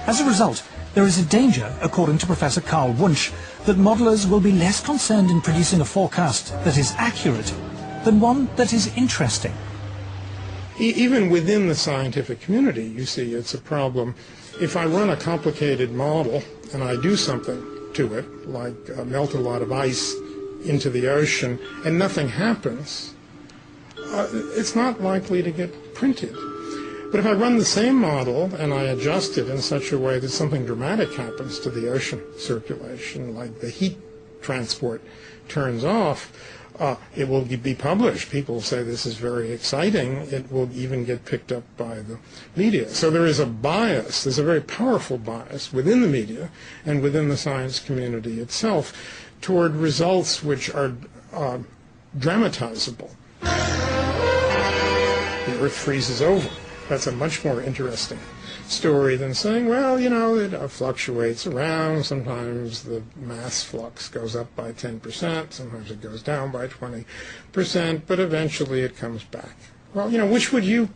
As a result, there is a danger, according to Professor Carl Wunsch, that modelers will be less concerned in producing a forecast that is accurate than one that is interesting. Even within the scientific community, you see, it's a problem. If I run a complicated model and I do something to it, like melt a lot of ice into the ocean, and nothing happens, it's not likely to get printed. But if I run the same model and I adjust it in such a way that something dramatic happens to the ocean circulation, like the heat transport turns off, it will be published. People say this is very exciting. It will even get picked up by the media. So there is a bias, there's a very powerful bias within the media and within the science community itself toward results which are dramatizable. The Earth freezes over. That's a much more interesting story than saying, well, you know, it fluctuates around. Sometimes the mass flux goes up by 10%, sometimes it goes down by 20%, but eventually it comes back. Well, you know, which would you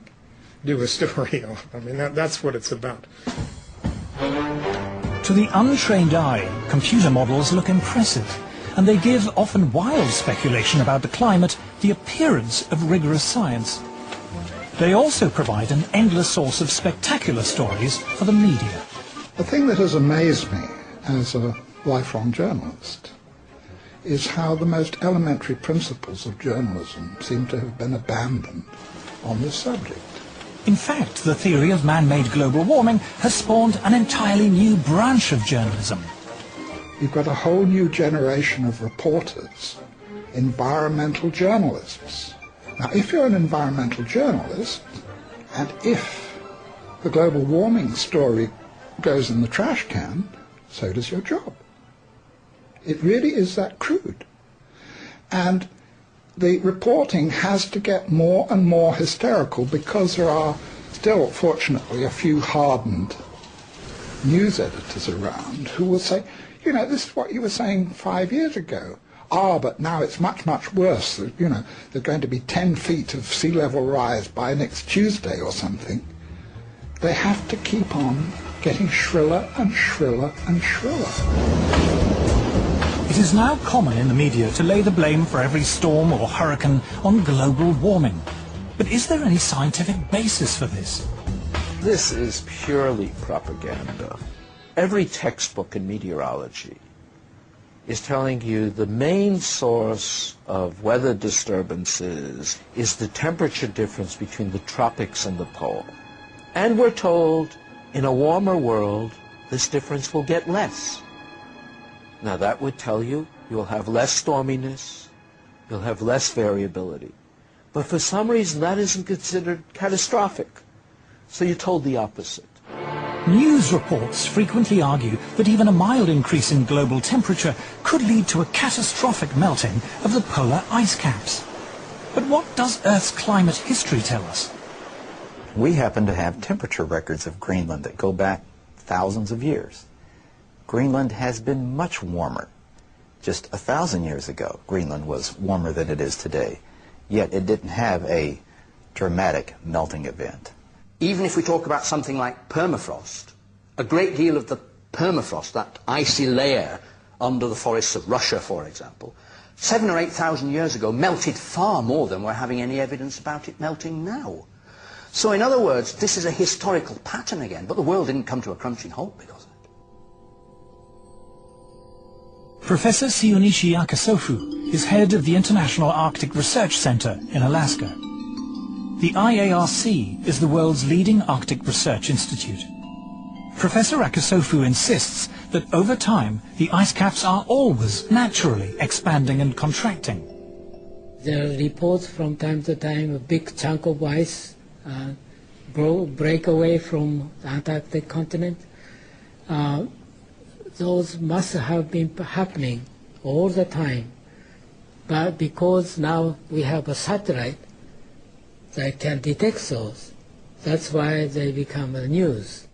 do a story on? I mean, that's what it's about. To the untrained eye, computer models look impressive, and they give often wild speculation about the climate the appearance of rigorous science. They also provide an endless source of spectacular stories for the media. The thing that has amazed me as a lifelong journalist is how the most elementary principles of journalism seem to have been abandoned on this subject. In fact, the theory of man-made global warming has spawned an entirely new branch of journalism. You've got a whole new generation of reporters, environmental journalists. Now, if you're an environmental journalist, and if the global warming story goes in the trash can, so does your job. It really is that crude. And the reporting has to get more and more hysterical because there are still, fortunately, a few hardened news editors around who will say, you know, this is what you were saying 5 years ago. Ah, but now it's much, much worse. You know, there's going to be 10 feet of sea level rise by next Tuesday or something. They have to keep on getting shriller and shriller and shriller. It is now common in the media to lay the blame for every storm or hurricane on global warming. But is there any scientific basis for this? This is purely propaganda. Every textbook in meteorology is telling you the main source of weather disturbances is the temperature difference between the tropics and the pole. And we're told, in a warmer world, this difference will get less. Now that would tell you you'll have less storminess, you'll have less variability. But for some reason that isn't considered catastrophic. So you're told the opposite. News reports frequently argue that even a mild increase in global temperature could lead to a catastrophic melting of the polar ice caps. But what does Earth's climate history tell us? We happen to have temperature records of Greenland that go back thousands of years. Greenland has been much warmer. Just 1,000 years ago, Greenland was warmer than it is today, yet it didn't have a dramatic melting event. Even if we talk about something like permafrost, a great deal of the permafrost, that icy layer under the forests of Russia, for example, 7,000 or 8,000 years ago melted far more than we're having any evidence about it melting now. So in other words, this is a historical pattern again, but the world didn't come to a crunching halt because of it. Professor Shunichi Akasofu is head of the International Arctic Research Center in Alaska. The IARC is the world's leading Arctic research institute. Professor Akasofu insists that over time the ice caps are always naturally expanding and contracting. There are reports from time to time a big chunk of ice break away from the Antarctic continent. Those must have been happening all the time. But because now we have a satellite that can detect those, that's why they become the news.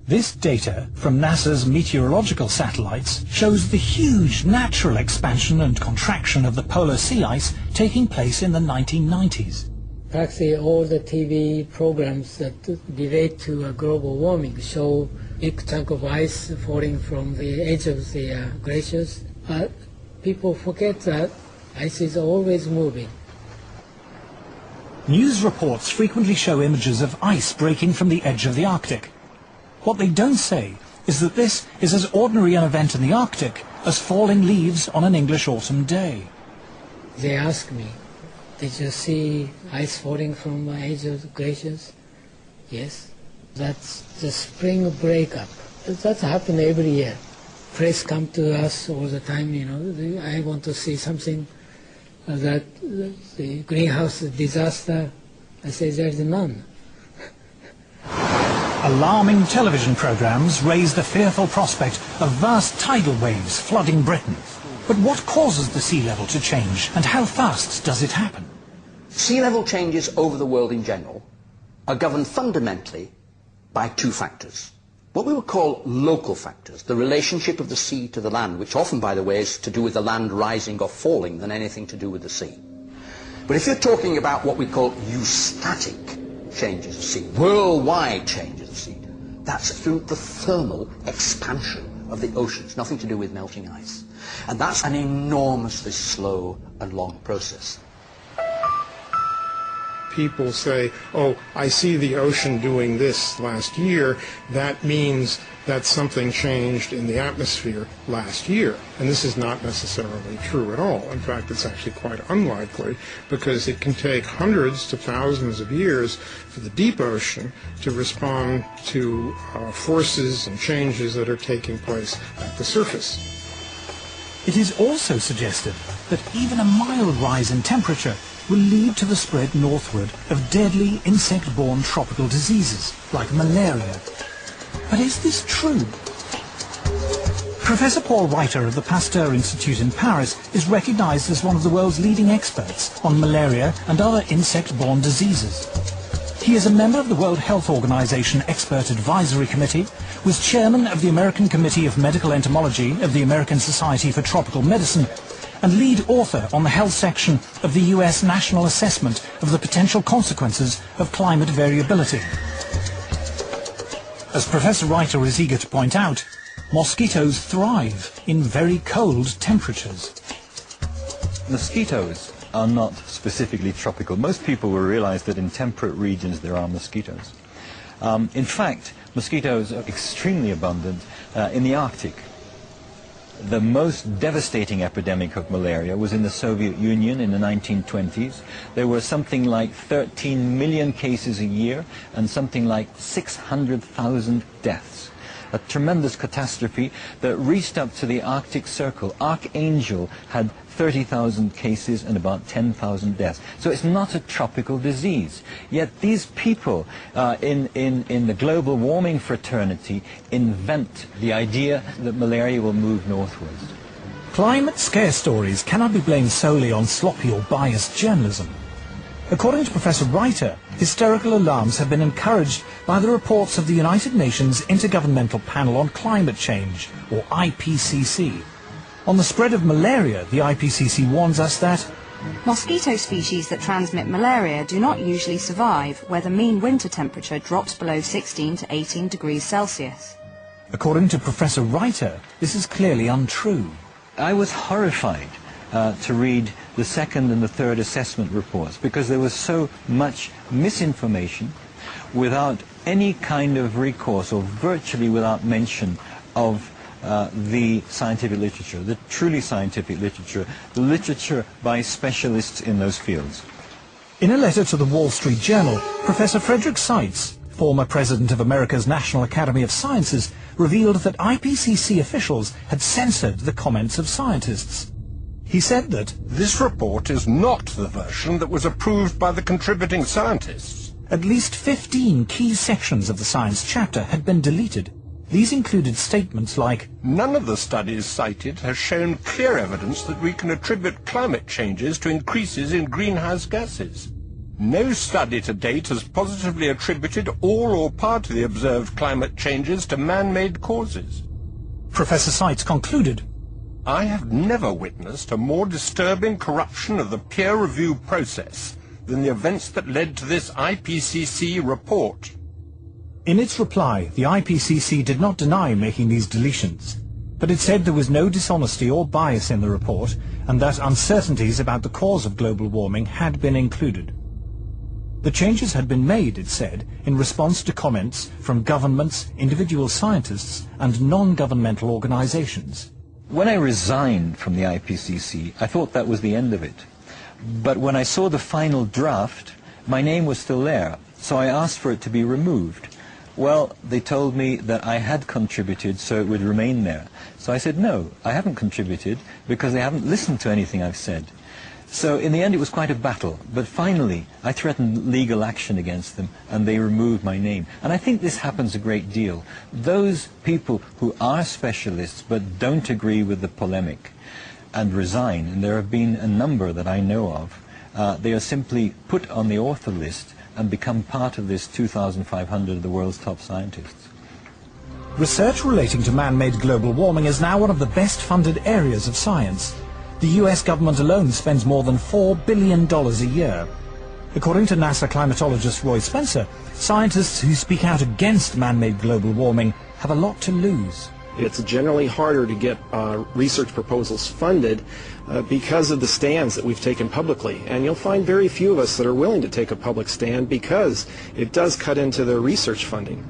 This data from NASA's meteorological satellites shows the huge natural expansion and contraction of the polar sea ice taking place in the 1990s. Practically all the TV programs that relate to global warming show big chunk of ice falling from the edge of the glaciers. But people forget that ice is always moving. News reports frequently show images of ice breaking from the edge of the Arctic. What they don't say is that this is as ordinary an event in the Arctic as falling leaves on an English autumn day. They ask me, did you see ice falling from the edge of the glaciers? Yes. That's the spring breakup. That's happened every year. Press come to us all the time, you know, I want to see something that the greenhouse disaster. I say there's none. Alarming television programs raise the fearful prospect of vast tidal waves flooding Britain. But what causes the sea level to change, and how fast does it happen? Sea level changes over the world in general are governed fundamentally by two factors. What we would call local factors, the relationship of the sea to the land, which often, by the way, is to do with the land rising or falling than anything to do with the sea. But if you're talking about what we call eustatic changes of sea, worldwide changes of sea, that's through the thermal expansion of the oceans, nothing to do with melting ice. And that's an enormously slow and long process. people say, oh, I see the ocean doing this last year, that means that something changed in the atmosphere last year. And this is not necessarily true at all. In fact, it's actually quite unlikely, because it can take hundreds to thousands of years for the deep ocean to respond to forces and changes that are taking place at the surface. It is also suggested that even a mild rise in temperature will lead to the spread northward of deadly insect-borne tropical diseases like malaria. But is this true? Professor Paul Reiter of the Pasteur Institute in Paris is recognized as one of the world's leading experts on malaria and other insect-borne diseases. He is a member of the World Health Organization Expert Advisory Committee, was chairman of the American Committee of Medical Entomology of the American Society for Tropical Medicine, and lead author on the health section of the US National Assessment of the Potential Consequences of Climate Variability. As Professor Reiter is eager to point out, mosquitoes thrive in very cold temperatures. Mosquitoes are not specifically tropical. Most people will realize that in temperate regions there are mosquitoes. In fact, mosquitoes are extremely abundant in the Arctic. The most devastating epidemic of malaria was in the Soviet Union in the 1920s. There were something like 13 million cases a year and something like 600,000 deaths. A tremendous catastrophe that reached up to the Arctic Circle. Archangel had 30,000 cases and about 10,000 deaths. So it's not a tropical disease. Yet these people in the global warming fraternity invent the idea that malaria will move northwards. Climate scare stories cannot be blamed solely on sloppy or biased journalism. According to Professor Reiter, hysterical alarms have been encouraged by the reports of the United Nations Intergovernmental Panel on Climate Change, or IPCC. On the spread of malaria, the IPCC warns us that mosquito species that transmit malaria do not usually survive where the mean winter temperature drops below 16 to 18 degrees Celsius. According to Professor Reiter, this is clearly untrue. I was horrified to read the second and the third assessment reports because there was so much misinformation without any kind of recourse, or virtually without mention of the scientific literature, the truly scientific literature, the literature by specialists in those fields. In a letter to the Wall Street Journal, Professor Frederick Seitz, former president of America's National Academy of Sciences, revealed that IPCC officials had censored the comments of scientists. He said that this report is not the version that was approved by the contributing scientists. At least 15 key sections of the science chapter had been deleted. These included statements like, none of the studies cited has shown clear evidence that we can attribute climate changes to increases in greenhouse gases. No study to date has positively attributed all or part of the observed climate changes to man-made causes. Professor Seitz concluded, I have never witnessed a more disturbing corruption of the peer review process than the events that led to this IPCC report. In its reply, the IPCC did not deny making these deletions, but it said there was no dishonesty or bias in the report and that uncertainties about the cause of global warming had been included. The changes had been made, it said, in response to comments from governments, individual scientists and non-governmental organizations. When I resigned from the IPCC, I thought that was the end of it. But when I saw the final draft, my name was still there, so I asked for it to be removed. Well, they told me that I had contributed, so it would remain there. So I said, no, I haven't contributed, because they haven't listened to anything I've said. So in the end it was quite a battle, but finally I threatened legal action against them and they removed my name. And I think this happens a great deal. Those people who are specialists but don't agree with the polemic and resign, and there have been a number that I know of, they are simply put on the author list and become part of this 2,500 of the world's top scientists. Research relating to man-made global warming is now one of the best funded areas of science. The US government alone spends more than $4 billion a year. According to NASA climatologist Roy Spencer, scientists who speak out against man-made global warming have a lot to lose. It's generally harder to get research proposals funded because of the stands that we've taken publicly. And you'll find very few of us that are willing to take a public stand because it does cut into their research funding.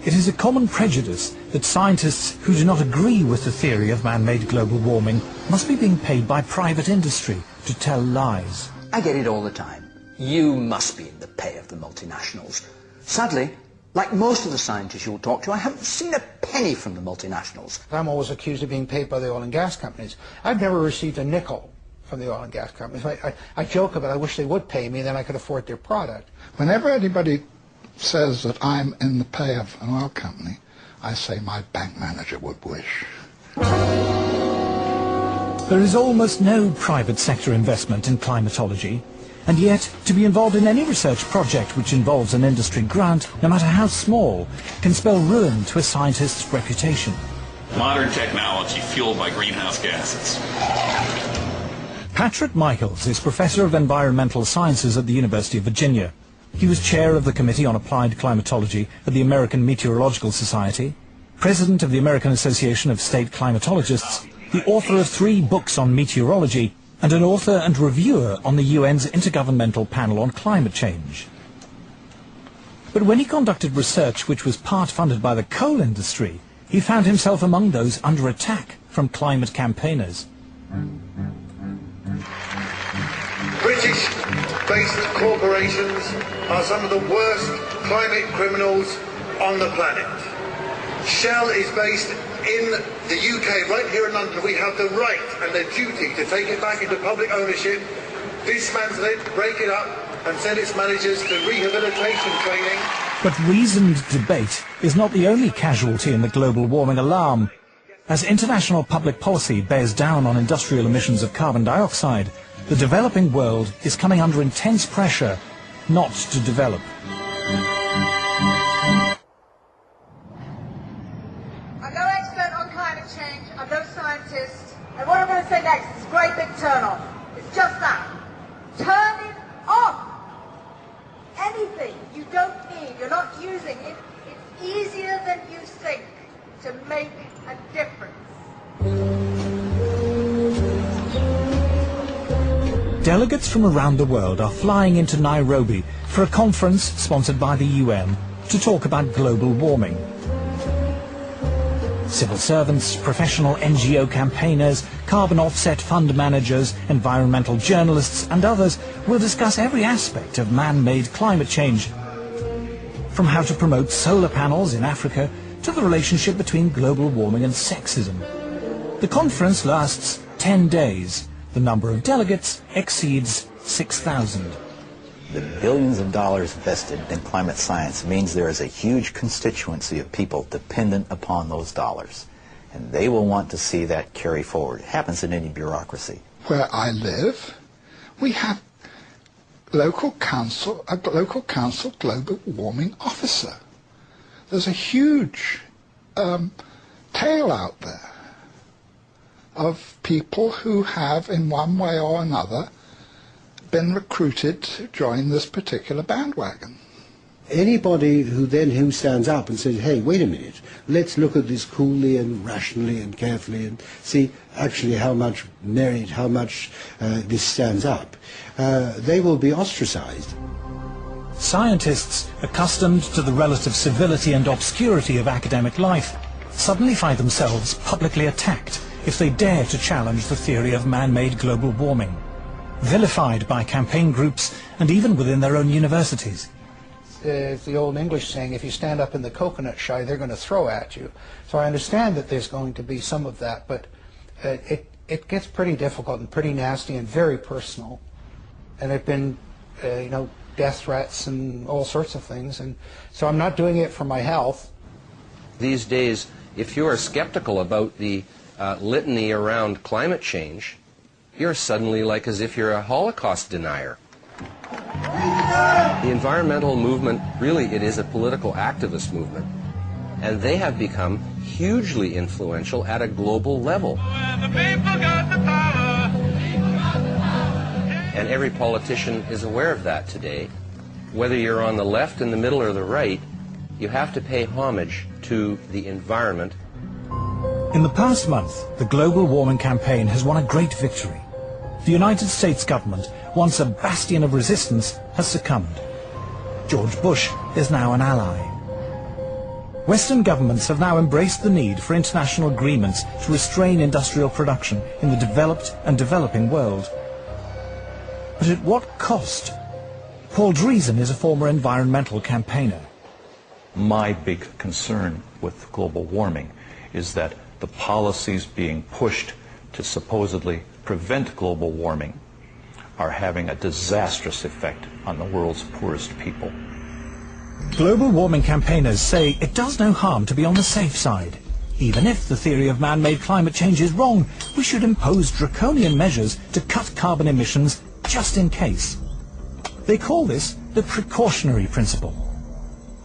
It is a common prejudice that scientists who do not agree with the theory of man-made global warming must be being paid by private industry to tell lies. I get it all the time. You must be in the pay of the multinationals. Sadly, like most of the scientists you'll talk to, I haven't seen a penny from the multinationals. I'm always accused of being paid by the oil and gas companies. I've never received a nickel from the oil and gas companies. I joke about it. I wish they would pay me, then I could afford their product. Whenever anybody says that I'm in the pay of an oil company, I say my bank manager would wish. There is almost no private sector investment in climatology, and yet to be involved in any research project which involves an industry grant, no matter how small, can spell ruin to a scientist's reputation. Modern technology fueled by greenhouse gases. Patrick Michaels is Professor of Environmental Sciences at the University of Virginia. He was chair of the Committee on Applied Climatology at the American Meteorological Society, president of the American Association of State Climatologists, the author of 3 books on meteorology, and an author and reviewer on the UN's Intergovernmental Panel on Climate Change. But when he conducted research which was part funded by the coal industry, he found himself among those under attack from climate campaigners. British-based corporations are some of the worst climate criminals on the planet. Shell is based in the UK, right here in London. We have the right and the duty to take it back into public ownership, dismantle it, break it up, and send its managers to rehabilitation training. But reasoned debate is not the only casualty in the global warming alarm. As international public policy bears down on industrial emissions of carbon dioxide, the developing world is coming under intense pressure not to develop. I'm no expert on climate change, I'm no scientist, and what I'm going to say next is a great big turn off. It's just that. Turn it off! Anything you don't need, you're not using it, it's easier than you think to make a difference. Delegates from around the world are flying into Nairobi for a conference sponsored by the UN to talk about global warming. Civil servants, professional NGO campaigners, carbon offset fund managers, environmental journalists and others will discuss every aspect of man-made climate change, from how to promote solar panels in Africa to the relationship between global warming and sexism. The conference lasts 10 days. The number of delegates exceeds 6,000. The billions of dollars invested in climate science means there is a huge constituency of people dependent upon those dollars. And they will want to see that carry forward. It happens in any bureaucracy. Where I live, we have a local council global warming officer. There's a huge tail out there of people who have, in one way or another, been recruited to join this particular bandwagon. Anybody who stands up and says, hey, wait a minute, let's look at this coolly and rationally and carefully and see actually how much merit, how much this stands up, they will be ostracized. Scientists, accustomed to the relative civility and obscurity of academic life, suddenly find themselves publicly attacked if they dare to challenge the theory of man-made global warming, vilified by campaign groups and even within their own universities. It's the old English saying, if you stand up in the coconut shy, they're going to throw at you. So I understand that there's going to be some of that, but it gets pretty difficult and pretty nasty and very personal. And there have been, death threats and all sorts of things. And so I'm not doing it for my health. These days, if you are skeptical about the litany around climate change, you're suddenly like as if you're a Holocaust denier. The environmental movement, really, it is a political activist movement. And they have become hugely influential at a global level. And every politician is aware of that today. Whether you're on the left, in the middle, or the right, you have to pay homage to the environment In the past month, the global warming campaign has won a great victory. The United States government, once a bastion of resistance, has succumbed. George Bush is now an ally. Western governments have now embraced the need for international agreements to restrain industrial production in the developed and developing world. But at what cost? Paul Driesen is a former environmental campaigner. My big concern with global warming is that the policies being pushed to supposedly prevent global warming are having a disastrous effect on the world's poorest people. Global warming campaigners say it does no harm to be on the safe side. Even if the theory of man-made climate change is wrong, we should impose draconian measures to cut carbon emissions just in case. They call this the precautionary principle.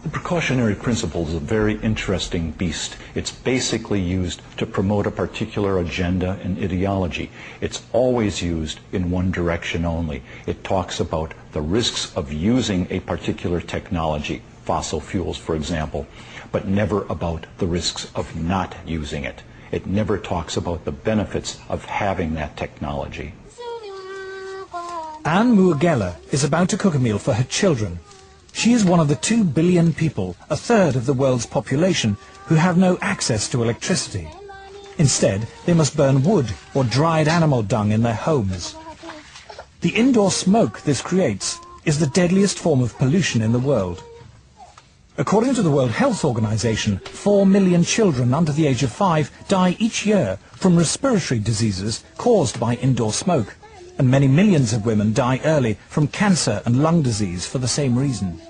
The precautionary principle is a very interesting beast. It's basically used to promote a particular agenda and ideology. It's always used in one direction only. It talks about the risks of using a particular technology, fossil fuels for example, but never about the risks of not using it. It never talks about the benefits of having that technology. Anne Muagela is about to cook a meal for her children. She is one of the 2 billion people, a third of the world's population, who have no access to electricity. Instead, they must burn wood or dried animal dung in their homes. The indoor smoke this creates is the deadliest form of pollution in the world. According to the World Health Organization, 4 million children under the age of 5 die each year from respiratory diseases caused by indoor smoke. And many millions of women die early from cancer and lung disease for the same reason.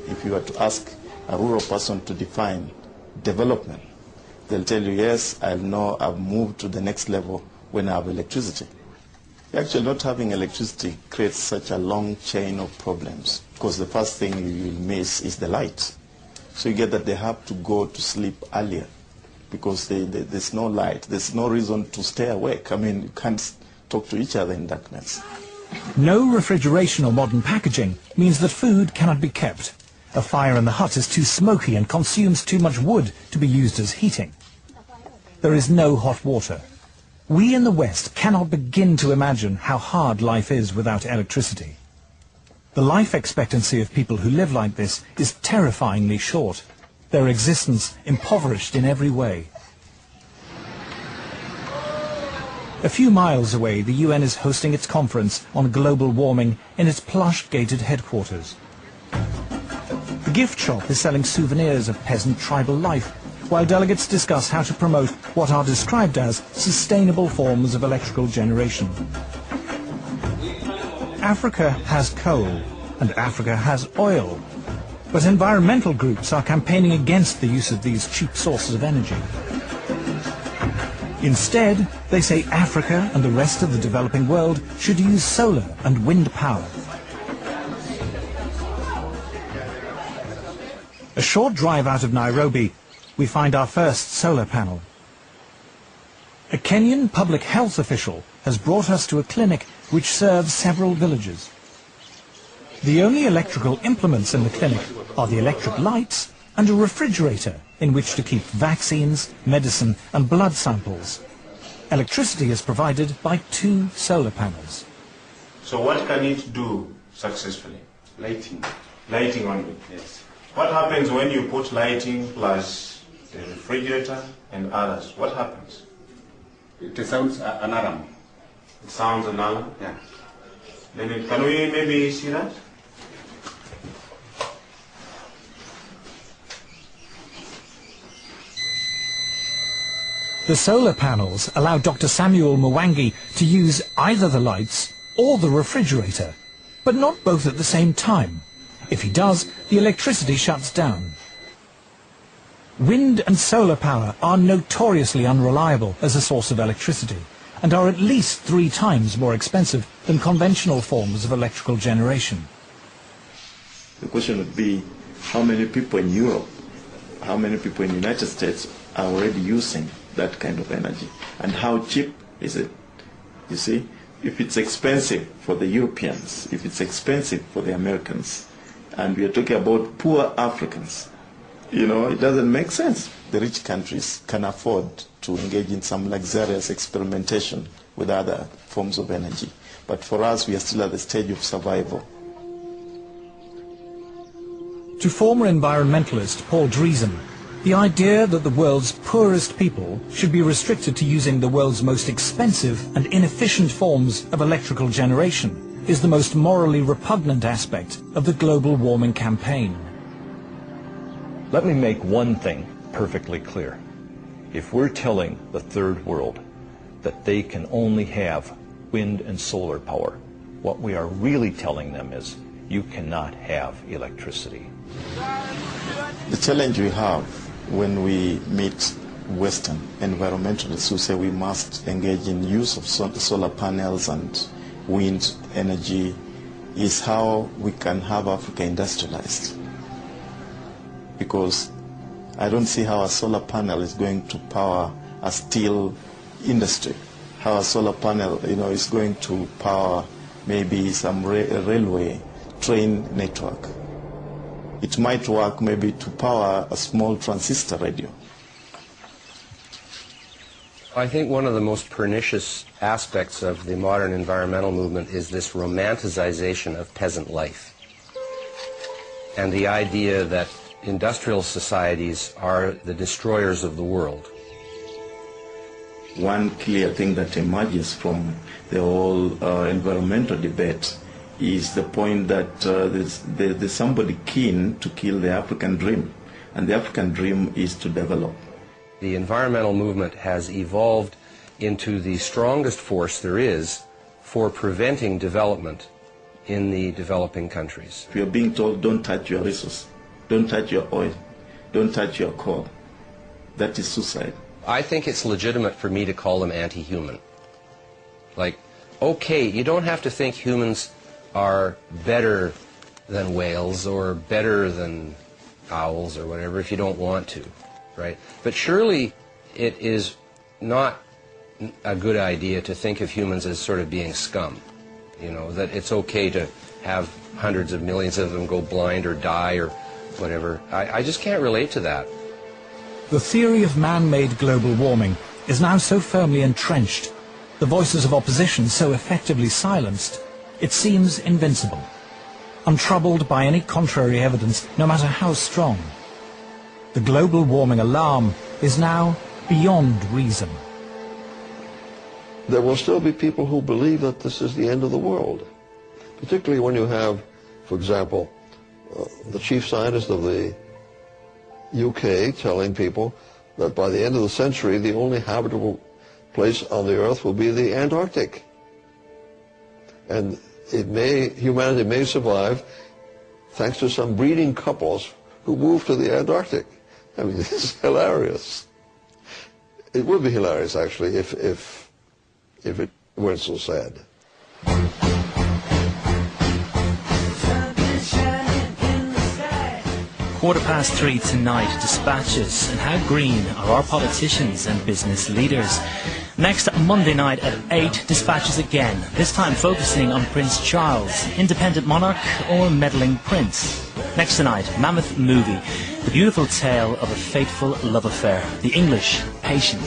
If you were to ask a rural person to define development, they'll tell you, yes, I know I've moved to the next level when I have electricity. Actually, not having electricity creates such a long chain of problems because the first thing you will miss is the light. So you get that they have to go to sleep earlier because there's no light. There's no reason to stay awake. I mean, you can't talk to each other in darkness. No refrigeration or modern packaging means that food cannot be kept. A fire in the hut is too smoky and consumes too much wood to be used as heating. There is no hot water. We in the West cannot begin to imagine how hard life is without electricity. The life expectancy of people who live like this is terrifyingly short, their existence impoverished in every way. A few miles away, the UN is hosting its conference on global warming in its plush gated headquarters. The gift shop is selling souvenirs of peasant tribal life, while delegates discuss how to promote what are described as sustainable forms of electrical generation. Africa has coal, and Africa has oil, but environmental groups are campaigning against the use of these cheap sources of energy. Instead, they say Africa and the rest of the developing world should use solar and wind power. A short drive out of Nairobi, we find our first solar panel. A Kenyan public health official has brought us to a clinic which serves several villages. The only electrical implements in the clinic are the electric lights and a refrigerator in which to keep vaccines, medicine and blood samples. Electricity is provided by 2 solar panels. So what can it do successfully? Lighting. Lighting only? Yes. What happens when you put lighting plus the refrigerator and others? What happens? It sounds an alarm. It sounds an alarm? Yeah. Then can we maybe see that? The solar panels allow Dr. Samuel Mwangi to use either the lights or the refrigerator, but not both at the same time. If he does, the electricity shuts down. Wind and solar power are notoriously unreliable as a source of electricity and are at least 3 times more expensive than conventional forms of electrical generation. The question would be, how many people in Europe, how many people in the United States are already using that kind of energy? And how cheap is it? You see, if it's expensive for the Europeans, if it's expensive for the Americans, and we are talking about poor Africans, you know, it doesn't make sense. The rich countries can afford to engage in some luxurious experimentation with other forms of energy. But for us, we are still at the stage of survival. To former environmentalist Paul Driesen, the idea that the world's poorest people should be restricted to using the world's most expensive and inefficient forms of electrical generation is the most morally repugnant aspect of the global warming campaign. Let me make one thing perfectly clear. If we're telling the third world that they can only have wind and solar power, what we are really telling them is you cannot have electricity. The challenge we have when we meet Western environmentalists who say we must engage in use of solar panels and wind energy is how we can have Africa industrialized. Because I don't see how a solar panel is going to power a steel industry, how a solar panel, is going to power maybe some railway train network. It might work maybe to power a small transistor radio. I think one of the most pernicious aspects of the modern environmental movement is this romanticization of peasant life, and the idea that industrial societies are the destroyers of the world. One clear thing that emerges from the whole environmental debate is the point that there's somebody keen to kill the African dream, and the African dream is to develop. The environmental movement has evolved into the strongest force there is for preventing development in the developing countries. We are being told, don't touch your resource, don't touch your oil, don't touch your coal. That is suicide. I think it's legitimate for me to call them anti-human. Like, okay, you don't have to think humans are better than whales or better than owls or whatever if you don't want to, right? But surely it is not a good idea to think of humans as sort of being scum, that it's okay to have hundreds of millions of them go blind or die or whatever. I just can't relate to that. The theory of man-made global warming is now so firmly entrenched, the voices of opposition so effectively silenced, it seems invincible, untroubled by any contrary evidence, no matter how strong. The global warming alarm is now beyond reason. There will still be people who believe that this is the end of the world, particularly when you have, for example, the chief scientist of the UK telling people that by the end of the century the only habitable place on the earth will be the Antarctic. And humanity may survive thanks to some breeding couples who move to the Antarctic. I mean, this is hilarious. It would be hilarious, actually, if it weren't so sad. 3:15 tonight, dispatches, and how green are our politicians and business leaders. Next Monday night at 8, dispatches again, this time focusing on Prince Charles, independent monarch or meddling prince. Next tonight, Mammoth Movie, the beautiful tale of a fateful love affair, the English Patient.